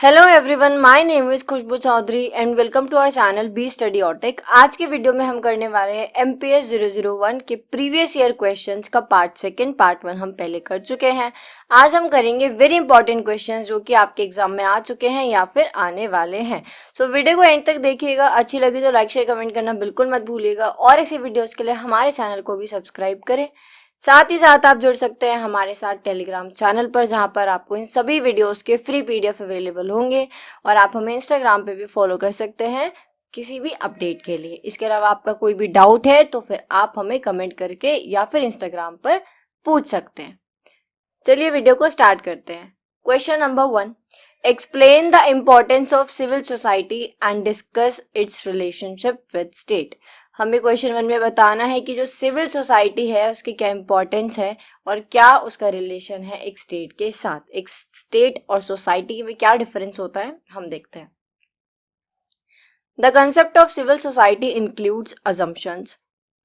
Hello everyone, my name is Khushboo Chaudhary and welcome to our channel B study और tech. आज के video में हम करने वाले हैं एमपीएस 001 के प्रीवियस ईयर क्वेश्चंस का पार्ट 1 हम पहले कर चुके हैं। आज हम करेंगे वेरी इंपॉर्टेंट क्वेश्चंस जो कि आपके एग्जाम में आ चुके हैं या फिर आने वाले हैं। सो वीडियो को एंड तक देखिएगा। अच्छी लगी तो लाइक शेयर कमेंट करना बिल्कुल मत भूलिएगा और ऐसी वीडियोज के लिए हमारे चैनल को भी सब्सक्राइब करें। साथ ही साथ आप जुड़ सकते हैं हमारे साथ टेलीग्राम चैनल पर, जहां पर आपको इन सभी वीडियोस के फ्री पीडीएफ अवेलेबल होंगे और आप हमें इंस्टाग्राम पे भी फॉलो कर सकते हैं किसी भी अपडेट के लिए। इसके अलावा आपका कोई भी डाउट है तो फिर आप हमें कमेंट करके या फिर इंस्टाग्राम पर पूछ सकते हैं। चलिए वीडियो को स्टार्ट करते हैं। Question number 1, explain the importance of civil society and discuss its relationship with state. हमें क्वेश्चन 1 में बताना है कि जो सिविल सोसाइटी है उसकी क्या इंपॉर्टेंस है और क्या उसका रिलेशन है एक स्टेट के साथ। एक स्टेट और सोसाइटी में क्या डिफरेंस होता है हम देखते हैं। The concept of civil society includes assumptions,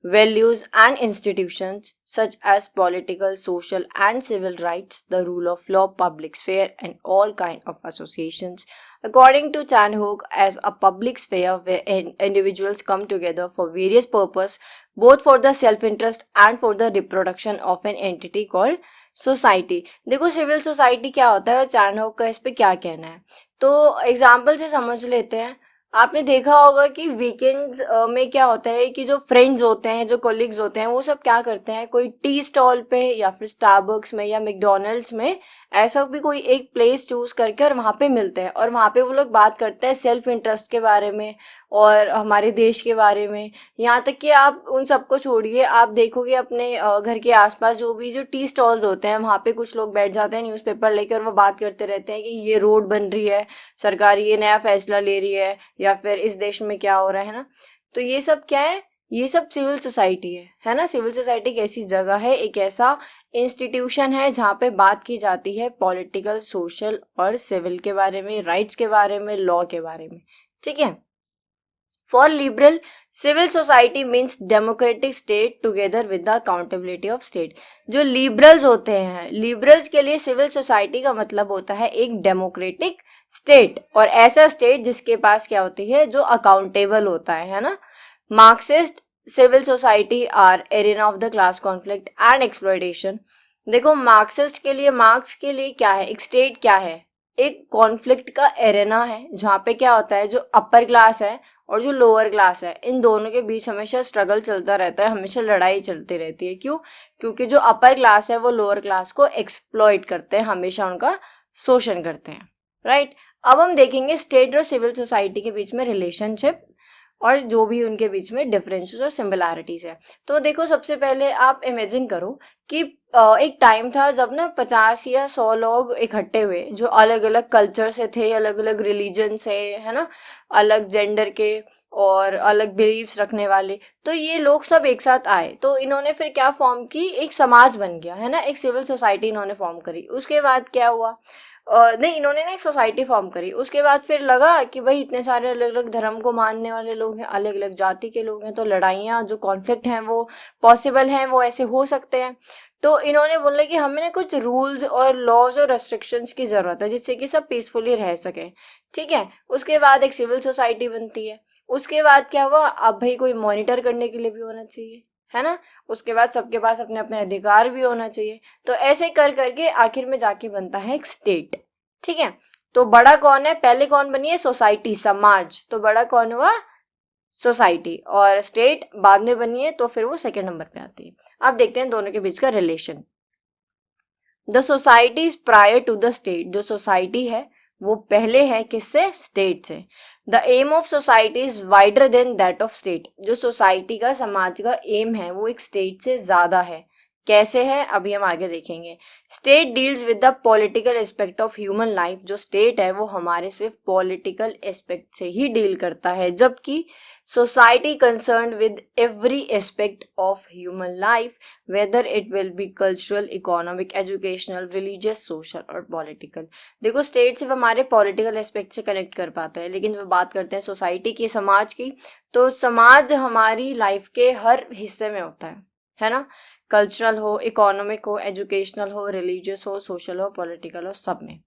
values and institutions such as political, social and civil rights, the rule of law, public sphere and all kind of associations. According to Chan Hook, as a public sphere where individuals come together for various purposes, both for the self-interest and for the reproduction of an entity called society. देखो civil society क्या होता है और चैन होक का इस पे क्या कहना है, तो एग्जाम्पल से समझ लेते हैं। आपने देखा होगा कि वीकेंड्स में क्या होता है कि जो फ्रेंड्स होते हैं, जो कोलिग्स होते हैं, वो सब क्या करते हैं, कोई टी स्टॉल पे या फिर स्टारबक्स में या मैकडोनल्ड्स में ऐसा भी कोई एक प्लेस चूज करके और वहाँ पे मिलते हैं और वहाँ पे वो लोग बात करते हैं सेल्फ इंटरेस्ट के बारे में और हमारे देश के बारे में। यहाँ तक कि आप उन सबको छोड़िए, आप देखोगे अपने घर के आसपास जो टी स्टॉल्स होते हैं वहाँ पे कुछ लोग बैठ जाते हैं न्यूज़पेपर लेके और वो बात करते रहते हैं कि ये रोड बन रही है, सरकार ये नया फैसला ले रही है या फिर इस देश में क्या हो रहा है ना। तो ये सब क्या है, ये सब सिविल सोसाइटी है ना। सिविल सोसाइटी एक ऐसी जगह है, एक ऐसा इंस्टीट्यूशन है जहाँ पे बात की जाती है पॉलिटिकल, सोशल और सिविल के बारे में, राइट्स के बारे में, लॉ के बारे में। ठीक है। For liberal, civil society means democratic state together with the accountability of state. जो लिबरल्स होते हैं, लिबरल्स के लिए सिविल सोसाइटी का मतलब होता है एक डेमोक्रेटिक स्टेट और ऐसा स्टेट जिसके पास क्या होती है, जो अकाउंटेबल होता है ना। Marxist civil society are arena of the class conflict and exploitation. देखो मार्क्सिस्ट के लिए, मार्क्स के लिए क्या है, एक स्टेट क्या है, एक कॉन्फ्लिक्ट का एरेना है जहाँ पे क्या होता है, जो अपर क्लास है और जो लोअर क्लास है, इन दोनों के बीच हमेशा स्ट्रगल चलता रहता है, हमेशा लड़ाई चलती रहती है। क्यों? क्योंकि जो अपर क्लास है वो लोअर क्लास को एक्सप्लॉइट करते हैं, हमेशा उनका शोषण करते हैं। राइट। अब हम देखेंगे स्टेट और सिविल सोसाइटी के बीच में रिलेशनशिप और जो भी उनके बीच में डिफरेंसेस और सिमिलैरिटीज है। तो देखो सबसे पहले आप इमेजिन करो कि एक टाइम था जब ना 50 या 100 लोग इकट्ठे हुए जो अलग अलग कल्चर से थे, अलग अलग रिलीजन से, है ना, अलग जेंडर के और अलग बिलीव्स रखने वाले। तो ये लोग सब एक साथ आए तो इन्होंने फिर क्या फॉर्म की, एक समाज बन गया, है ना, एक सिविल सोसाइटी इन्होंने फॉर्म करी। उसके बाद क्या हुआ, नहीं, इन्होंने ना एक सोसाइटी फॉर्म करी। उसके बाद फिर लगा कि भाई इतने सारे अलग अलग धर्म को मानने वाले लोग हैं, अलग अलग जाति के लोग हैं, तो लड़ाइयाँ, जो कॉन्फ्लिक्ट हैं वो पॉसिबल हैं, वो ऐसे हो सकते हैं। तो इन्होंने बोला कि हमें ना कुछ रूल्स और लॉज और रेस्ट्रिक्शंस की जरूरत है जिससे कि सब पीसफुली रह सके। ठीक है। उसके बाद एक सिविल सोसाइटी बनती है। उसके बाद क्या हुआ, अब भाई कोई मॉनिटर करने के लिए भी होना चाहिए, है ना। उसके बाद सबके पास अपने अपने अधिकार भी होना चाहिए। तो ऐसे कर करके आखिर में जाके बनता है एक स्टेट। ठीक है। तो बड़ा कौन है, पहले कौन बनी है, सोसाइटी, समाज। तो बड़ा कौन हुआ, सोसाइटी, और स्टेट बाद में बनी है तो फिर वो सेकंड नंबर पे आती है। अब देखते हैं दोनों के बीच का relation. The society is prior to the state. जो सोसाइटी है वो पहले है किससे, स्टेट से। The aim of society is wider than that of state. जो सोसाइटी का, समाज का एम है वो एक स्टेट से ज्यादा है। कैसे है अभी हम आगे देखेंगे। State deals with the political aspect of human life. जो स्टेट है वो हमारे सिर्फ पॉलिटिकल एस्पेक्ट से ही डील करता है, जबकि society concerned with every aspect of human life, whether it will be cultural, economic, educational, religious, social और political। देखो स्टेट सिर्फ हमारे पॉलिटिकल एस्पेक्ट से कनेक्ट कर पाता है, लेकिन जब बात करते हैं सोसाइटी की, समाज की, तो समाज हमारी लाइफ के हर हिस्से में होता है ना। कल्चरल हो, इकोनॉमिक हो, एजुकेशनल हो, रिलीजियस हो, सोशल हो, पॉलिटिकल हो, सब में।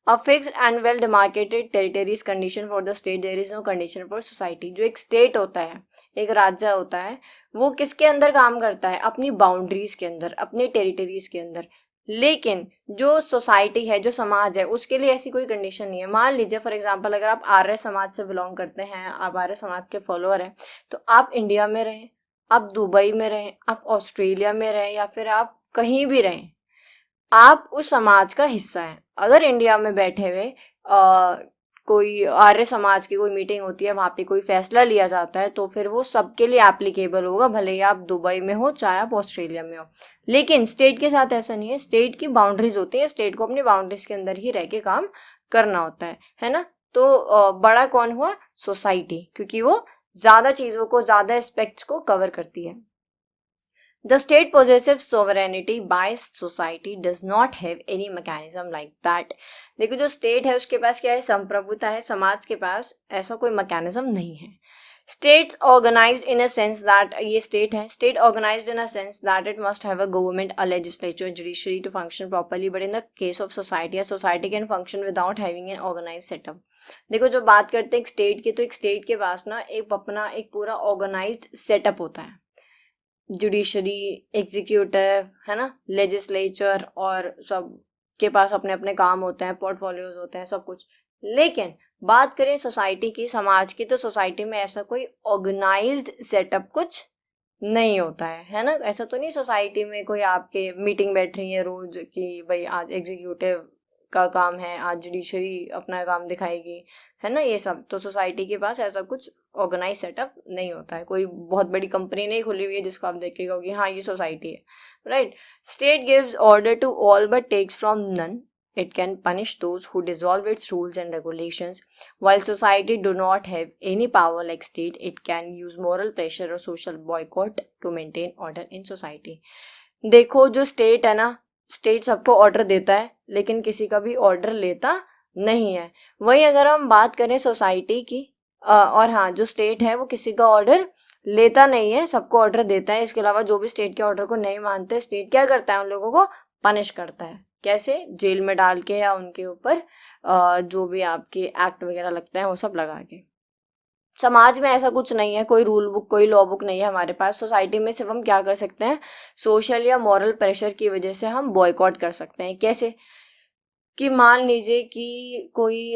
A fixed and well demarcated territory is condition for the state. There is no condition for society. जो एक स्टेट होता है, एक राज्य होता है, वो किसके अंदर काम करता है? अपनी बाउंड्रीज के अंदर, अपने टेरिटरीज के अंदर. लेकिन जो सोसाइटी है, जो समाज है, उसके लिए ऐसी कोई कंडीशन नहीं है. मान लीजिए फॉर एग्जांपल, अगर आप आर्य समाज से बिलोंग करते हैं, आप आर्य समाज के फॉलोअर हैं, तो आप इंडिया में रहें, आप दुबई में रहें, आप ऑस्ट्रेलिया में रहें, या फिर आप कहीं भी रहें, आप उस समाज का हिस्सा हैं. अगर इंडिया में बैठे हुए कोई आर्य समाज की कोई मीटिंग होती है, वहां पे कोई फैसला लिया जाता है, तो फिर वो सबके लिए एप्लीकेबल होगा, भले ही आप दुबई में हो चाहे आप ऑस्ट्रेलिया में हो. लेकिन स्टेट के साथ ऐसा नहीं है. स्टेट की बाउंड्रीज होती है, स्टेट को अपनी बाउंड्रीज के अंदर ही रह के काम करना होता है ना. तो बड़ा कौन हुआ? सोसाइटी, क्योंकि वो ज्यादा चीजों को, ज्यादा एस्पेक्ट्स को कवर करती है. The state possesses sovereignty by society does not have any mechanism like that. देखो, जो स्टेट है उसके पास क्या है? संप्रभुता है. समाज के पास ऐसा कोई मैकेनिज्म नहीं है. States organized in a sense that, ये स्टेट है, state organized in a sense that it must have a government, a legislature, a judiciary to function properly. But in the case of society, a society can function without having an organized setup. देखो, जो बात करते हैं एक state की, तो एक state के पास ना एक अपना एक पूरा ऑर्गेनाइज्ड सेटअप होता है. जुडिशरी, एग्जीक्यूटिव, है ना, लेजिस्लेचर, और सब के पास अपने अपने काम होते हैं, पोर्टफोलियोज होते हैं, सब कुछ. लेकिन बात करें सोसाइटी की, समाज की, तो सोसाइटी में ऐसा कोई ऑर्गेनाइज्ड सेटअप कुछ नहीं होता है ना. ऐसा तो नहीं सोसाइटी में कोई आपके मीटिंग बैठ रही है रोज कि भाई आज एग्जीक्यूटिव का काम है, आज जुडिशरी अपना काम दिखाएगी, है ना. ये सब तो सोसाइटी के पास ऐसा कुछ ऑर्गेनाइज सेटअप नहीं होता है. कोई बहुत बड़ी कंपनी नहीं खुली हुई है जिसको आप देखेगा कि हाँ ये सोसाइटी है, right. State gives order to all but takes from none. It can punish those who dissolve its rules and regulations. While society do not have any power like state, it can use moral pressure or social boycott to maintain order in society. देखो, जो state है ना, state सबको order देता है, लेकिन किसी का भी ऑर्डर लेता नहीं है. वही अगर हम बात करें सोसाइटी की, और हाँ, जो स्टेट है वो किसी का ऑर्डर लेता नहीं है, सबको ऑर्डर देता है. इसके अलावा जो भी स्टेट के ऑर्डर को नहीं मानते, स्टेट क्या करता है? उन लोगों को पनिश करता है. कैसे? जेल में डाल के, या उनके ऊपर जो भी आपके एक्ट वगैरह लगते हैं वो सब लगा के. समाज में ऐसा कुछ नहीं है, कोई रूल बुक, कोई लॉ बुक नहीं है हमारे पास. सोसाइटी में सिर्फ हम क्या कर सकते हैं? सोशल या मॉरल प्रेशर की वजह से हम बॉयकॉट कर सकते हैं. कैसे? कि मान लीजिए कि कोई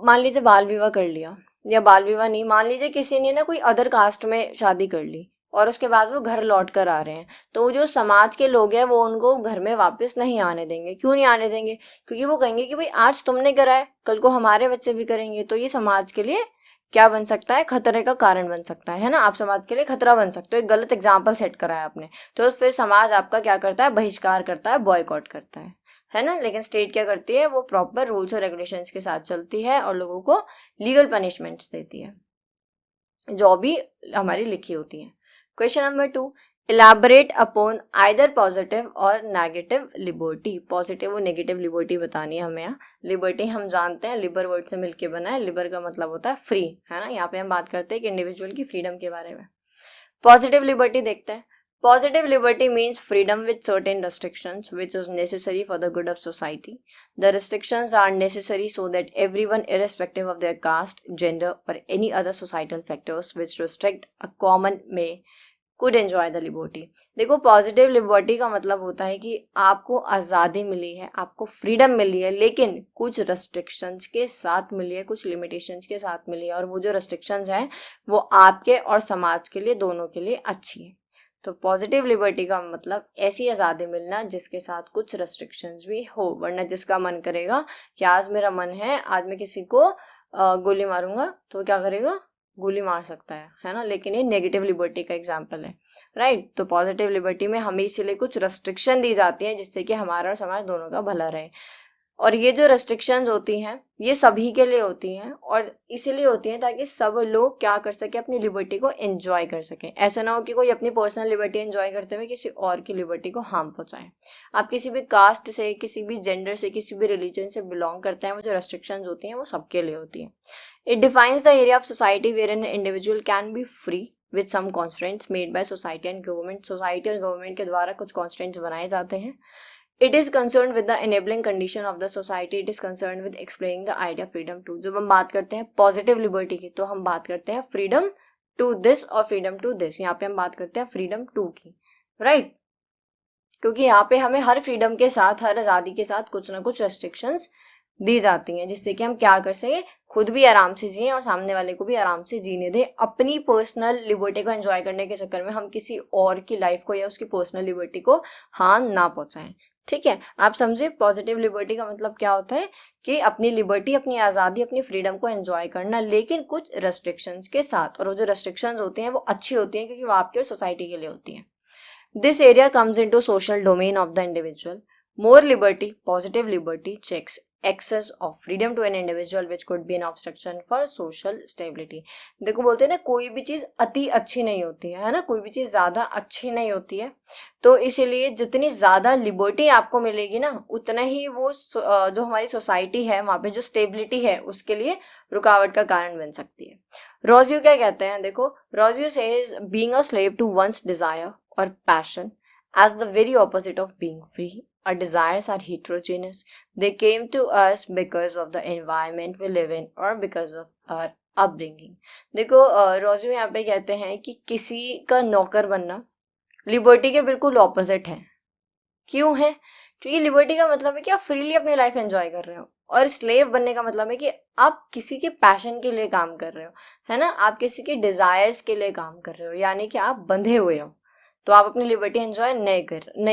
मान लीजिए बाल विवाह कर लिया, या बाल विवाह नहीं, मान लीजिए किसी ने ना कोई अदर कास्ट में शादी कर ली, और उसके बाद वो घर लौट कर आ रहे हैं, तो जो समाज के लोग हैं वो उनको घर में वापस नहीं आने देंगे. क्यों नहीं आने देंगे? क्योंकि वो कहेंगे कि भाई आज तुमने करा है, कल को हमारे बच्चे भी करेंगे. तो ये समाज के लिए क्या बन सकता है? खतरे का कारण बन सकता है ना. आप समाज के लिए खतरा बन सकते हो. एक गलत एग्जाम्पल सेट करा है आपने, तो फिर समाज आपका क्या करता है? बहिष्कार करता है, बॉयकॉट करता है ना. लेकिन स्टेट क्या करती है? वो प्रॉपर रूल्स और रेगुलेशंस के साथ चलती है और लोगों को लीगल पनिशमेंट्स देती है, जो भी हमारी लिखी होती है. Question number 2, elaborate upon either positive और नेगेटिव लिबर्टी. पॉजिटिव और नेगेटिव लिबर्टी बतानी है हमें. यहाँ लिबर्टी हम जानते हैं, लिबर वर्ड से मिलके बना है. लिबर का मतलब होता है फ्री, है ना. यहाँ पे हम बात करते हैं कि इंडिविजुअल की फ्रीडम के बारे में. पॉजिटिव लिबर्टी देखते हैं. Positive liberty means freedom with certain restrictions, which is necessary for the good of society. The restrictions are necessary so that everyone, irrespective of their caste, gender, or any other societal factors which restrict a common may, could enjoy the liberty. देखो, positive liberty का मतलब होता है कि आपको आज़ादी मिली है, आपको फ्रीडम मिली है, लेकिन कुछ रेस्ट्रिक्शंस के साथ मिली है, कुछ लिमिटेशंस के साथ मिली है, और वो जो रेस्ट्रिक्शंस हैं वो आपके और समाज के लिए, दोनों के लिए अच्छी है. तो पॉजिटिव लिबर्टी का मतलब ऐसी आज़ादी मिलना जिसके साथ कुछ रेस्ट्रिक्शंस भी हो. वरना जिसका मन करेगा कि आज मेरा मन है, आज मैं किसी को गोली मारूंगा, तो क्या करेगा? गोली मार सकता है ना. लेकिन ये नेगेटिव लिबर्टी का एग्जाम्पल है, राइट. तो पॉजिटिव लिबर्टी में हमें इसीलिए कुछ रेस्ट्रिक्शन दी जाती है जिससे कि हमारा और समाज दोनों का भला रहे. और ये जो रेस्ट्रिक्शंस होती हैं ये सभी के लिए होती हैं, और इसीलिए होती हैं ताकि सब लोग क्या कर सके? अपनी लिबर्टी को एंजॉय कर सकें. ऐसा ना हो कि कोई अपनी पर्सनल लिबर्टी एंजॉय करते हुए किसी और की लिबर्टी को हार्म पहुंचाए. आप किसी भी कास्ट से, किसी भी जेंडर से, किसी भी रिलीजन से बिलोंग करते हैं, वो जो रेस्ट्रिक्शंस होती हैं वो सबके लिए होती हैं. It defines the area of society where an individual can be free with some constraints made by society and government. Society और गवर्नमेंट के द्वारा कुछ कॉन्स्ट्रेंट्स बनाए जाते हैं. It is concern with the enabling condition of the society, it is concern with explaining the idea freedom too. जब हम बात करते हैं पॉजिटिव लिबर्टी की तो हम बात करते हैं फ्रीडम टू दिस और फ्रीडम टू दिस, यहाँ पे हम बात करते हैं फ्रीडम टू की, राइट। क्योंकि यहाँ पे हमें हर फ्रीडम के साथ, हर आज़ादी के साथ कुछ ना कुछ रेस्ट्रिक्शंस दी जाती हैं, जिससे कि हम क्या कर सके, खुद भी आराम से जिए और सामने वाले को भी आराम से जीने दें। अपनी पर्सनल लिबर्टी को एंजॉय करने के चक्कर में हम किसी और की लाइफ को या उसकी पर्सनल लिबर्टी को हार्म ना पहुंचाएं, ठीक है। आप समझे पॉजिटिव लिबर्टी का मतलब क्या होता है, कि अपनी लिबर्टी, अपनी आज़ादी, अपनी फ्रीडम को एंजॉय करना, लेकिन कुछ रेस्ट्रिक्शंस के साथ। और वो जो रेस्ट्रिक्शंस होती हैं वो अच्छी होती हैं क्योंकि वो आपके और सोसाइटी के लिए होती हैं। This area comes into social domain of the individual. More liberty, positive liberty, checks access of freedom to an individual which could be an obstruction for social stability. देखो बोलते हैं ना, कोई भी चीज़ अति अच्छी नहीं होती है ना, कोई भी चीज़ ज़्यादा अच्छी नहीं होती है। तो इसीलिए जितनी ज़्यादा लिबर्टी आपको मिलेगी ना, उतना ही वो जो हमारी सोसाइटी है वहाँ पे जो स्टेबिलिटी है उसके लिए रुकावट का कारण बन सकती है। रोजियो क्या कहते हैं, देखो Rousseau says being a slave to one's desire or passion as the very opposite of being free. Our desires are heterogeneous. They came to us because of the environment we live in or because of our upbringing. देखो रोजियो यहाँ पे कहते हैं कि किसी का नौकर बनना लिबर्टी के बिल्कुल ऑपोजिट है। क्यों है? क्योंकि लिबर्टी का मतलब है कि आप फ्रीली अपनी लाइफ एंजॉय कर रहे हो, और स्लेव बनने का मतलब है कि आप किसी के पैशन के लिए काम कर रहे हो, है ना, आप किसी के डिजायर्स के लिए काम कर रहे हो, यानी कि आप बंधे हुए हो, तो आप अपनी लिबर्टी एंजॉय नहीं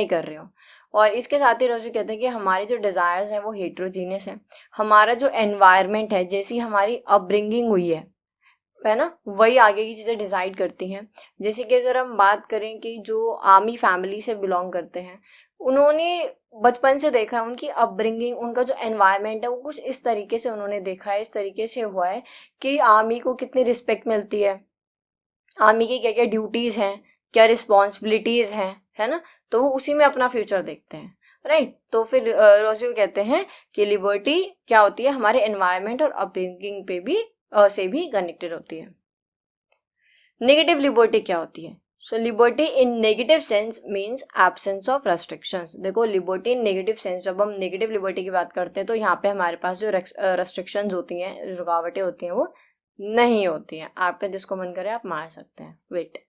कर रहे हो। और इसके साथ ही रोजी कहते हैं कि हमारे जो डिज़ायर्स हैं वो हेट्रोजीनियस है। हमारा जो एनवायरनमेंट है, जैसी हमारी अपब्रिंगिंग हुई है ना, वही आगे की चीज़ें डिसाइड करती हैं। जैसे कि अगर हम बात करें कि जो आर्मी फैमिली से बिलोंग करते हैं, उन्होंने बचपन से देखा है, उनकी अपब्रिंगिंग, उनका जो एनवायरनमेंट है वो कुछ इस तरीके से उन्होंने देखा है, इस तरीके से हुआ है कि आर्मी को कितनी रिस्पेक्ट मिलती है, आर्मी की क्या क्या ड्यूटीज़ हैं, क्या रिस्पॉन्सिबिलिटीज हैं, है ना, तो वो उसी में अपना फ्यूचर देखते हैं, राइट। तो फिर रोजियो कहते हैं कि लिबर्टी क्या होती है, हमारे एनवायरनमेंट और अपब्रिंगिंग पे भी से भी कनेक्टेड होती है। नेगेटिव लिबर्टी क्या होती है? So liberty in negative sense means absence of restrictions. देखो लिबर्टी इन नेगेटिव सेंस, जब हम नेगेटिव लिबर्टी की बात करते हैं तो यहाँ पे हमारे पास जो रेस्ट्रिक्शंस होती हैं, रुकावटें होती हैं, वो नहीं होती हैं। आपका जिसको मन करे आप मार सकते हैं। Wait,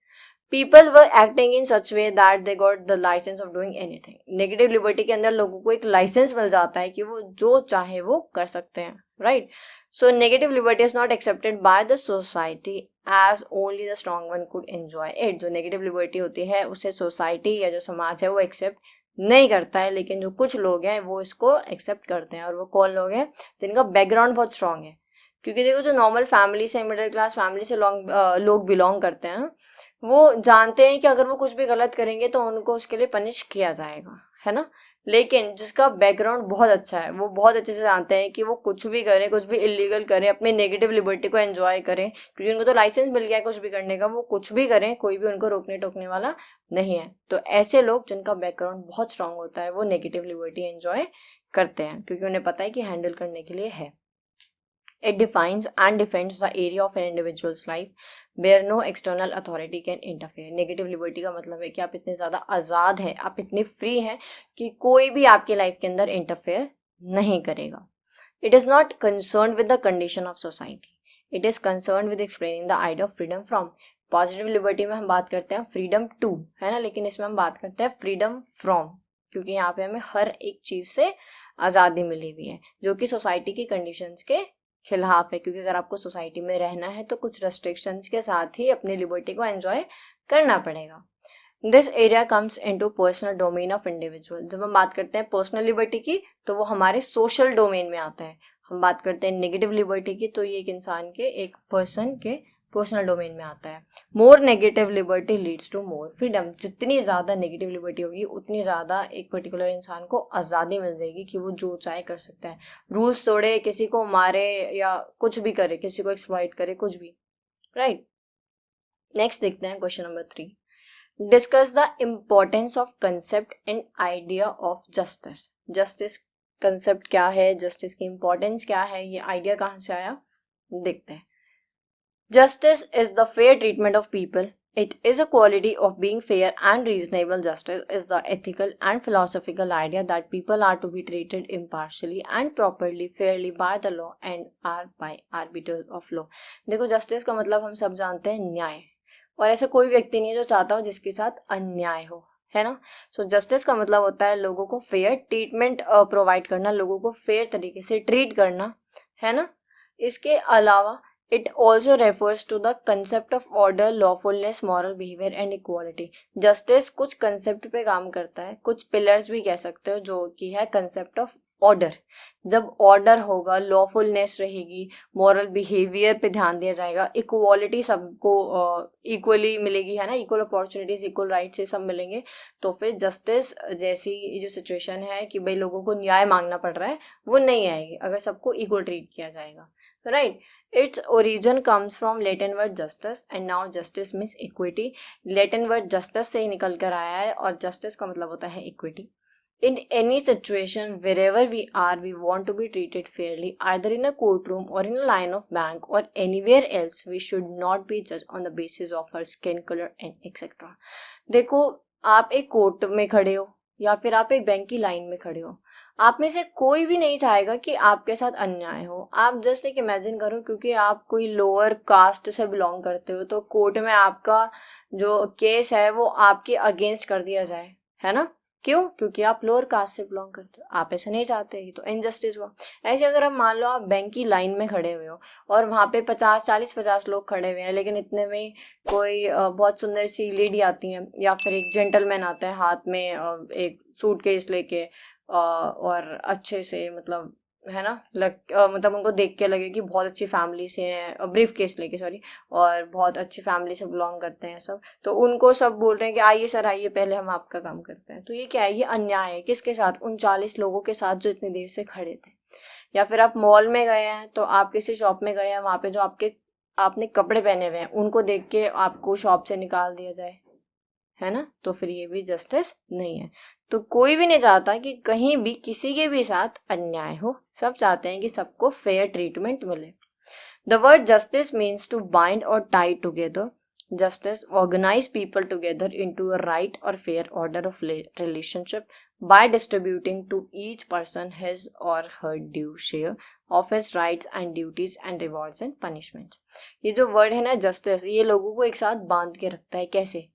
people were acting in such way that they got the licence of doing anything. Negative liberty के अंदर लोगों को एक लाइसेंस मिल जाता है कि वो जो चाहे वो कर सकते हैं, right. So negative liberty is not accepted by the society as only the strong one could enjoy it. जो नेगेटिव लिबर्टी होती है उसे सोसाइटी या जो समाज है वो एक्सेप्ट नहीं करता है, लेकिन जो कुछ लोग हैं वो इसको एक्सेप्ट करते हैं। और वो कौन लोग हैं? जिनका बैकग्राउंड बहुत स्ट्रांग है। क्योंकि देखो जो नॉर्मल फैमिली से, मिडिल क्लास फैमिली से लोग बिलोंग करते हैं, वो जानते हैं कि अगर वो कुछ भी गलत करेंगे तो उनको उसके लिए पनिश किया जाएगा, है ना। लेकिन जिसका बैकग्राउंड बहुत अच्छा है, वो बहुत अच्छे से जानते हैं कि वो कुछ भी करें, कुछ भी इलीगल करें, अपनी नेगेटिव लिबर्टी को एंजॉय करें, क्योंकि उनको तो लाइसेंस मिल गया है कुछ भी करने का, वो कुछ भी करें, कोई भी उनको रोकने टोकने वाला नहीं है। तो ऐसे लोग जिनका बैकग्राउंड बहुत स्ट्रांग होता है वो नेगेटिव लिबर्टी एंजॉय करते हैं, क्योंकि उन्हें पता है कि हैंडल करने के लिए है। It defines and defends the area of an individual's life where no external authority can interfere. Negative liberty का मतलब है कि आप इतने ज़्यादा आज़ाद हैं, आप इतने फ्री हैं कि कोई भी आपकी लाइफ के अंदर इंटरफेयर नहीं करेगा। It is not concerned with the condition of society. It is concerned with explaining the idea of freedom from. Positive liberty में हम बात करते हैं फ्रीडम टू, है ना, लेकिन इसमें हम बात करते हैं फ्रीडम फ्रॉम, क्योंकि यहाँ पे हमें हर एक चीज़ से आज़ादी मिली हुई है जो कि सोसाइटी की कंडीशंस के खिलाफ है। क्योंकि अगर आपको सोसाइटी में रहना है तो कुछ रेस्ट्रिक्शंस के साथ ही अपनी लिबर्टी को एंजॉय करना पड़ेगा। This area comes into personal domain of individual. जब हम बात करते हैं पर्सनल लिबर्टी की तो वो हमारे सोशल डोमेन में आता है। हम बात करते हैं नेगेटिव लिबर्टी की तो ये एक इंसान के, एक पर्सन के पर्सनल डोमेन में आता है। More negative liberty leads to more freedom. जितनी ज़्यादा नेगेटिव लिबर्टी होगी उतनी ज़्यादा एक पर्टिकुलर इंसान को आज़ादी मिल जाएगी कि वो जो चाहे कर सकता है, रूल्स तोड़े, किसी को मारे या कुछ भी करे, किसी को एक्सप्लॉइट करे, कुछ भी, राइट। नेक्स्ट देखते हैं question number 3। Discuss the importance of concept and idea of justice. Justice concept क्या है, जस्टिस की इम्पोर्टेंस क्या है, ये आइडिया कहाँ से आया देखते हैं। Justice is the fair treatment of people It is a quality of being fair and reasonable. Justice is the ethical and philosophical idea that people are to be treated impartially and properly, fairly by the law and are by arbiters of law. देखो, justice का मतलब हम सब जानते हैं न्याय, और ऐसा कोई व्यक्ति नहीं है जो चाहता हो जिसके साथ अन्याय हो, है ना. सो जस्टिस का मतलब होता है लोगों को फेयर ट्रीटमेंट प्रोवाइड करना, लोगों को फेयर तरीके से ट्रीट करना, है ना. इसके अलावा it also refers to the concept of order, lawfulness, moral behavior and equality. Justice कुछ concept पे काम करता है, कुछ pillars भी कह सकते हो, जो कि है concept of order. जब order होगा, lawfulness रहेगी, moral behavior पे ध्यान दिया जाएगा, equality सबको equally मिलेगी, है ना, equal opportunities, equal rights ये सब मिलेंगे, तो फिर justice जैसी जो situation है कि भाई लोगों को न्याय मांगना पड़ रहा है, वो नहीं आएगी अगर सबको equal treat किया जाएगा, right? Its origin comes from Latin word justice and now justice means equity. Latin word justice से ही निकल कर आया है और justice का मतलब होता है equity. In any situation, wherever we are, we want to be treated fairly, either in a courtroom or in a line of bank or anywhere else. We should not be judged on the basis of our skin color and etc. देखो, आप एक court में खड़े हो या फिर आप एक बैंक की लाइन में खड़े हो, आप में से कोई भी नहीं चाहेगा कि आपके साथ अन्याय हो. आप जस्ट एक इमेजिन करो, क्योंकि आप कोई लोअर कास्ट से बिलोंग करते हो तो कोर्ट में आपका जो केस है वो आपके अगेंस्ट कर दिया जाए, है ना. क्यों? क्योंकि आप लोअर कास्ट से बिलोंग करते हो, आप ऐसा नहीं चाहते, ही तो इनजस्टिस हुआ. ऐसे अगर आप मान लो आप बैंक की लाइन में खड़े हुए हो और वहाँ पे 50 लोग खड़े हुए हैं, लेकिन इतने में कोई बहुत सुंदर सी लेडी आती है या फिर एक जेंटलमैन आता है हाथ में एक सूटकेस लेके और अच्छे से, मतलब है ना, मतलब उनको देख के लगे कि बहुत अच्छी फैमिली से हैं, ब्रीफ केस लेके सॉरी, और बहुत अच्छी फैमिली से बिलोंग करते हैं सब, तो उनको सब बोल रहे हैं कि आइए सर आइए, पहले हम आपका काम करते हैं. तो ये क्या है? ये अन्याय है. किसके साथ? उन 40 लोगों के साथ जो इतनी देर से खड़े थे. या फिर आप मॉल में गए हैं, तो आप किसी शॉप में गए हैं, वहाँ पे जो आपने कपड़े पहने हुए हैं उनको देख के आपको शॉप से निकाल दिया जाए, है ना, तो फिर ये भी जस्टिस नहीं है. तो कोई भी नहीं चाहता कि कहीं भी किसी के भी साथ अन्याय हो, सब चाहते हैं कि सबको फेयर ट्रीटमेंट मिले. The word justice means to bind और tie together. Justice organize people together into a right or fair order of relationship by distributing to each person his or her due share of his rights and duties and rewards and punishment. ये जो word है ना justice, ये लोगों को एक साथ बांध के रखता है. कैसे?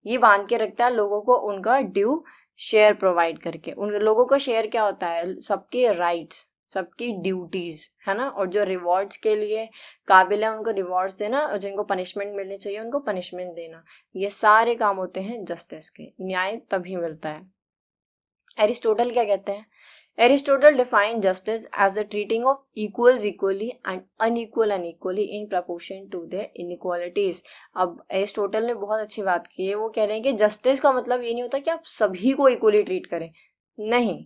ये बांध के रखता है लोगों को उनका ड्यू शेयर प्रोवाइड करके. उन लोगों का शेयर क्या होता है? सबके राइट्स, सबकी ड्यूटीज, है ना, और जो रिवॉर्ड्स के लिए काबिल है उनको रिवॉर्ड्स देना, और जिनको पनिशमेंट मिलनी चाहिए उनको पनिशमेंट देना. ये सारे काम होते हैं जस्टिस के. न्याय तभी मिलता है. एरिस्टोटल क्या कहते हैं? Aristotle define justice as the treating of equals equally and unequal unequally in proportion to their inequalities. अब एरिस्टोटल ने बहुत अच्छी बात की है. वो कह रहे हैं कि जस्टिस का मतलब ये नहीं होता कि आप सभी को इक्वली ट्रीट करें. नहीं,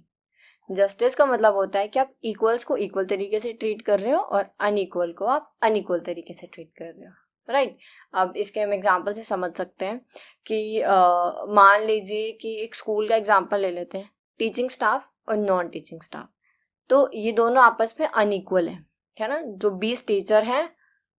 जस्टिस का मतलब होता है कि आप इक्वल्स को इक्वल तरीके से ट्रीट कर रहे हो और अनइक्वल को आप अनइक्वल तरीके से ट्रीट कर रहे हो, राइट. अब इसके हम एग्जांपल से समझ सकते हैं कि मान लीजिए कि एक स्कूल का एग्जांपल ले लेते हैं. टीचिंग स्टाफ और नॉन टीचिंग स्टाफ, तो ये दोनों आपस में अनइक्वल है ना. जो 20 टीचर हैं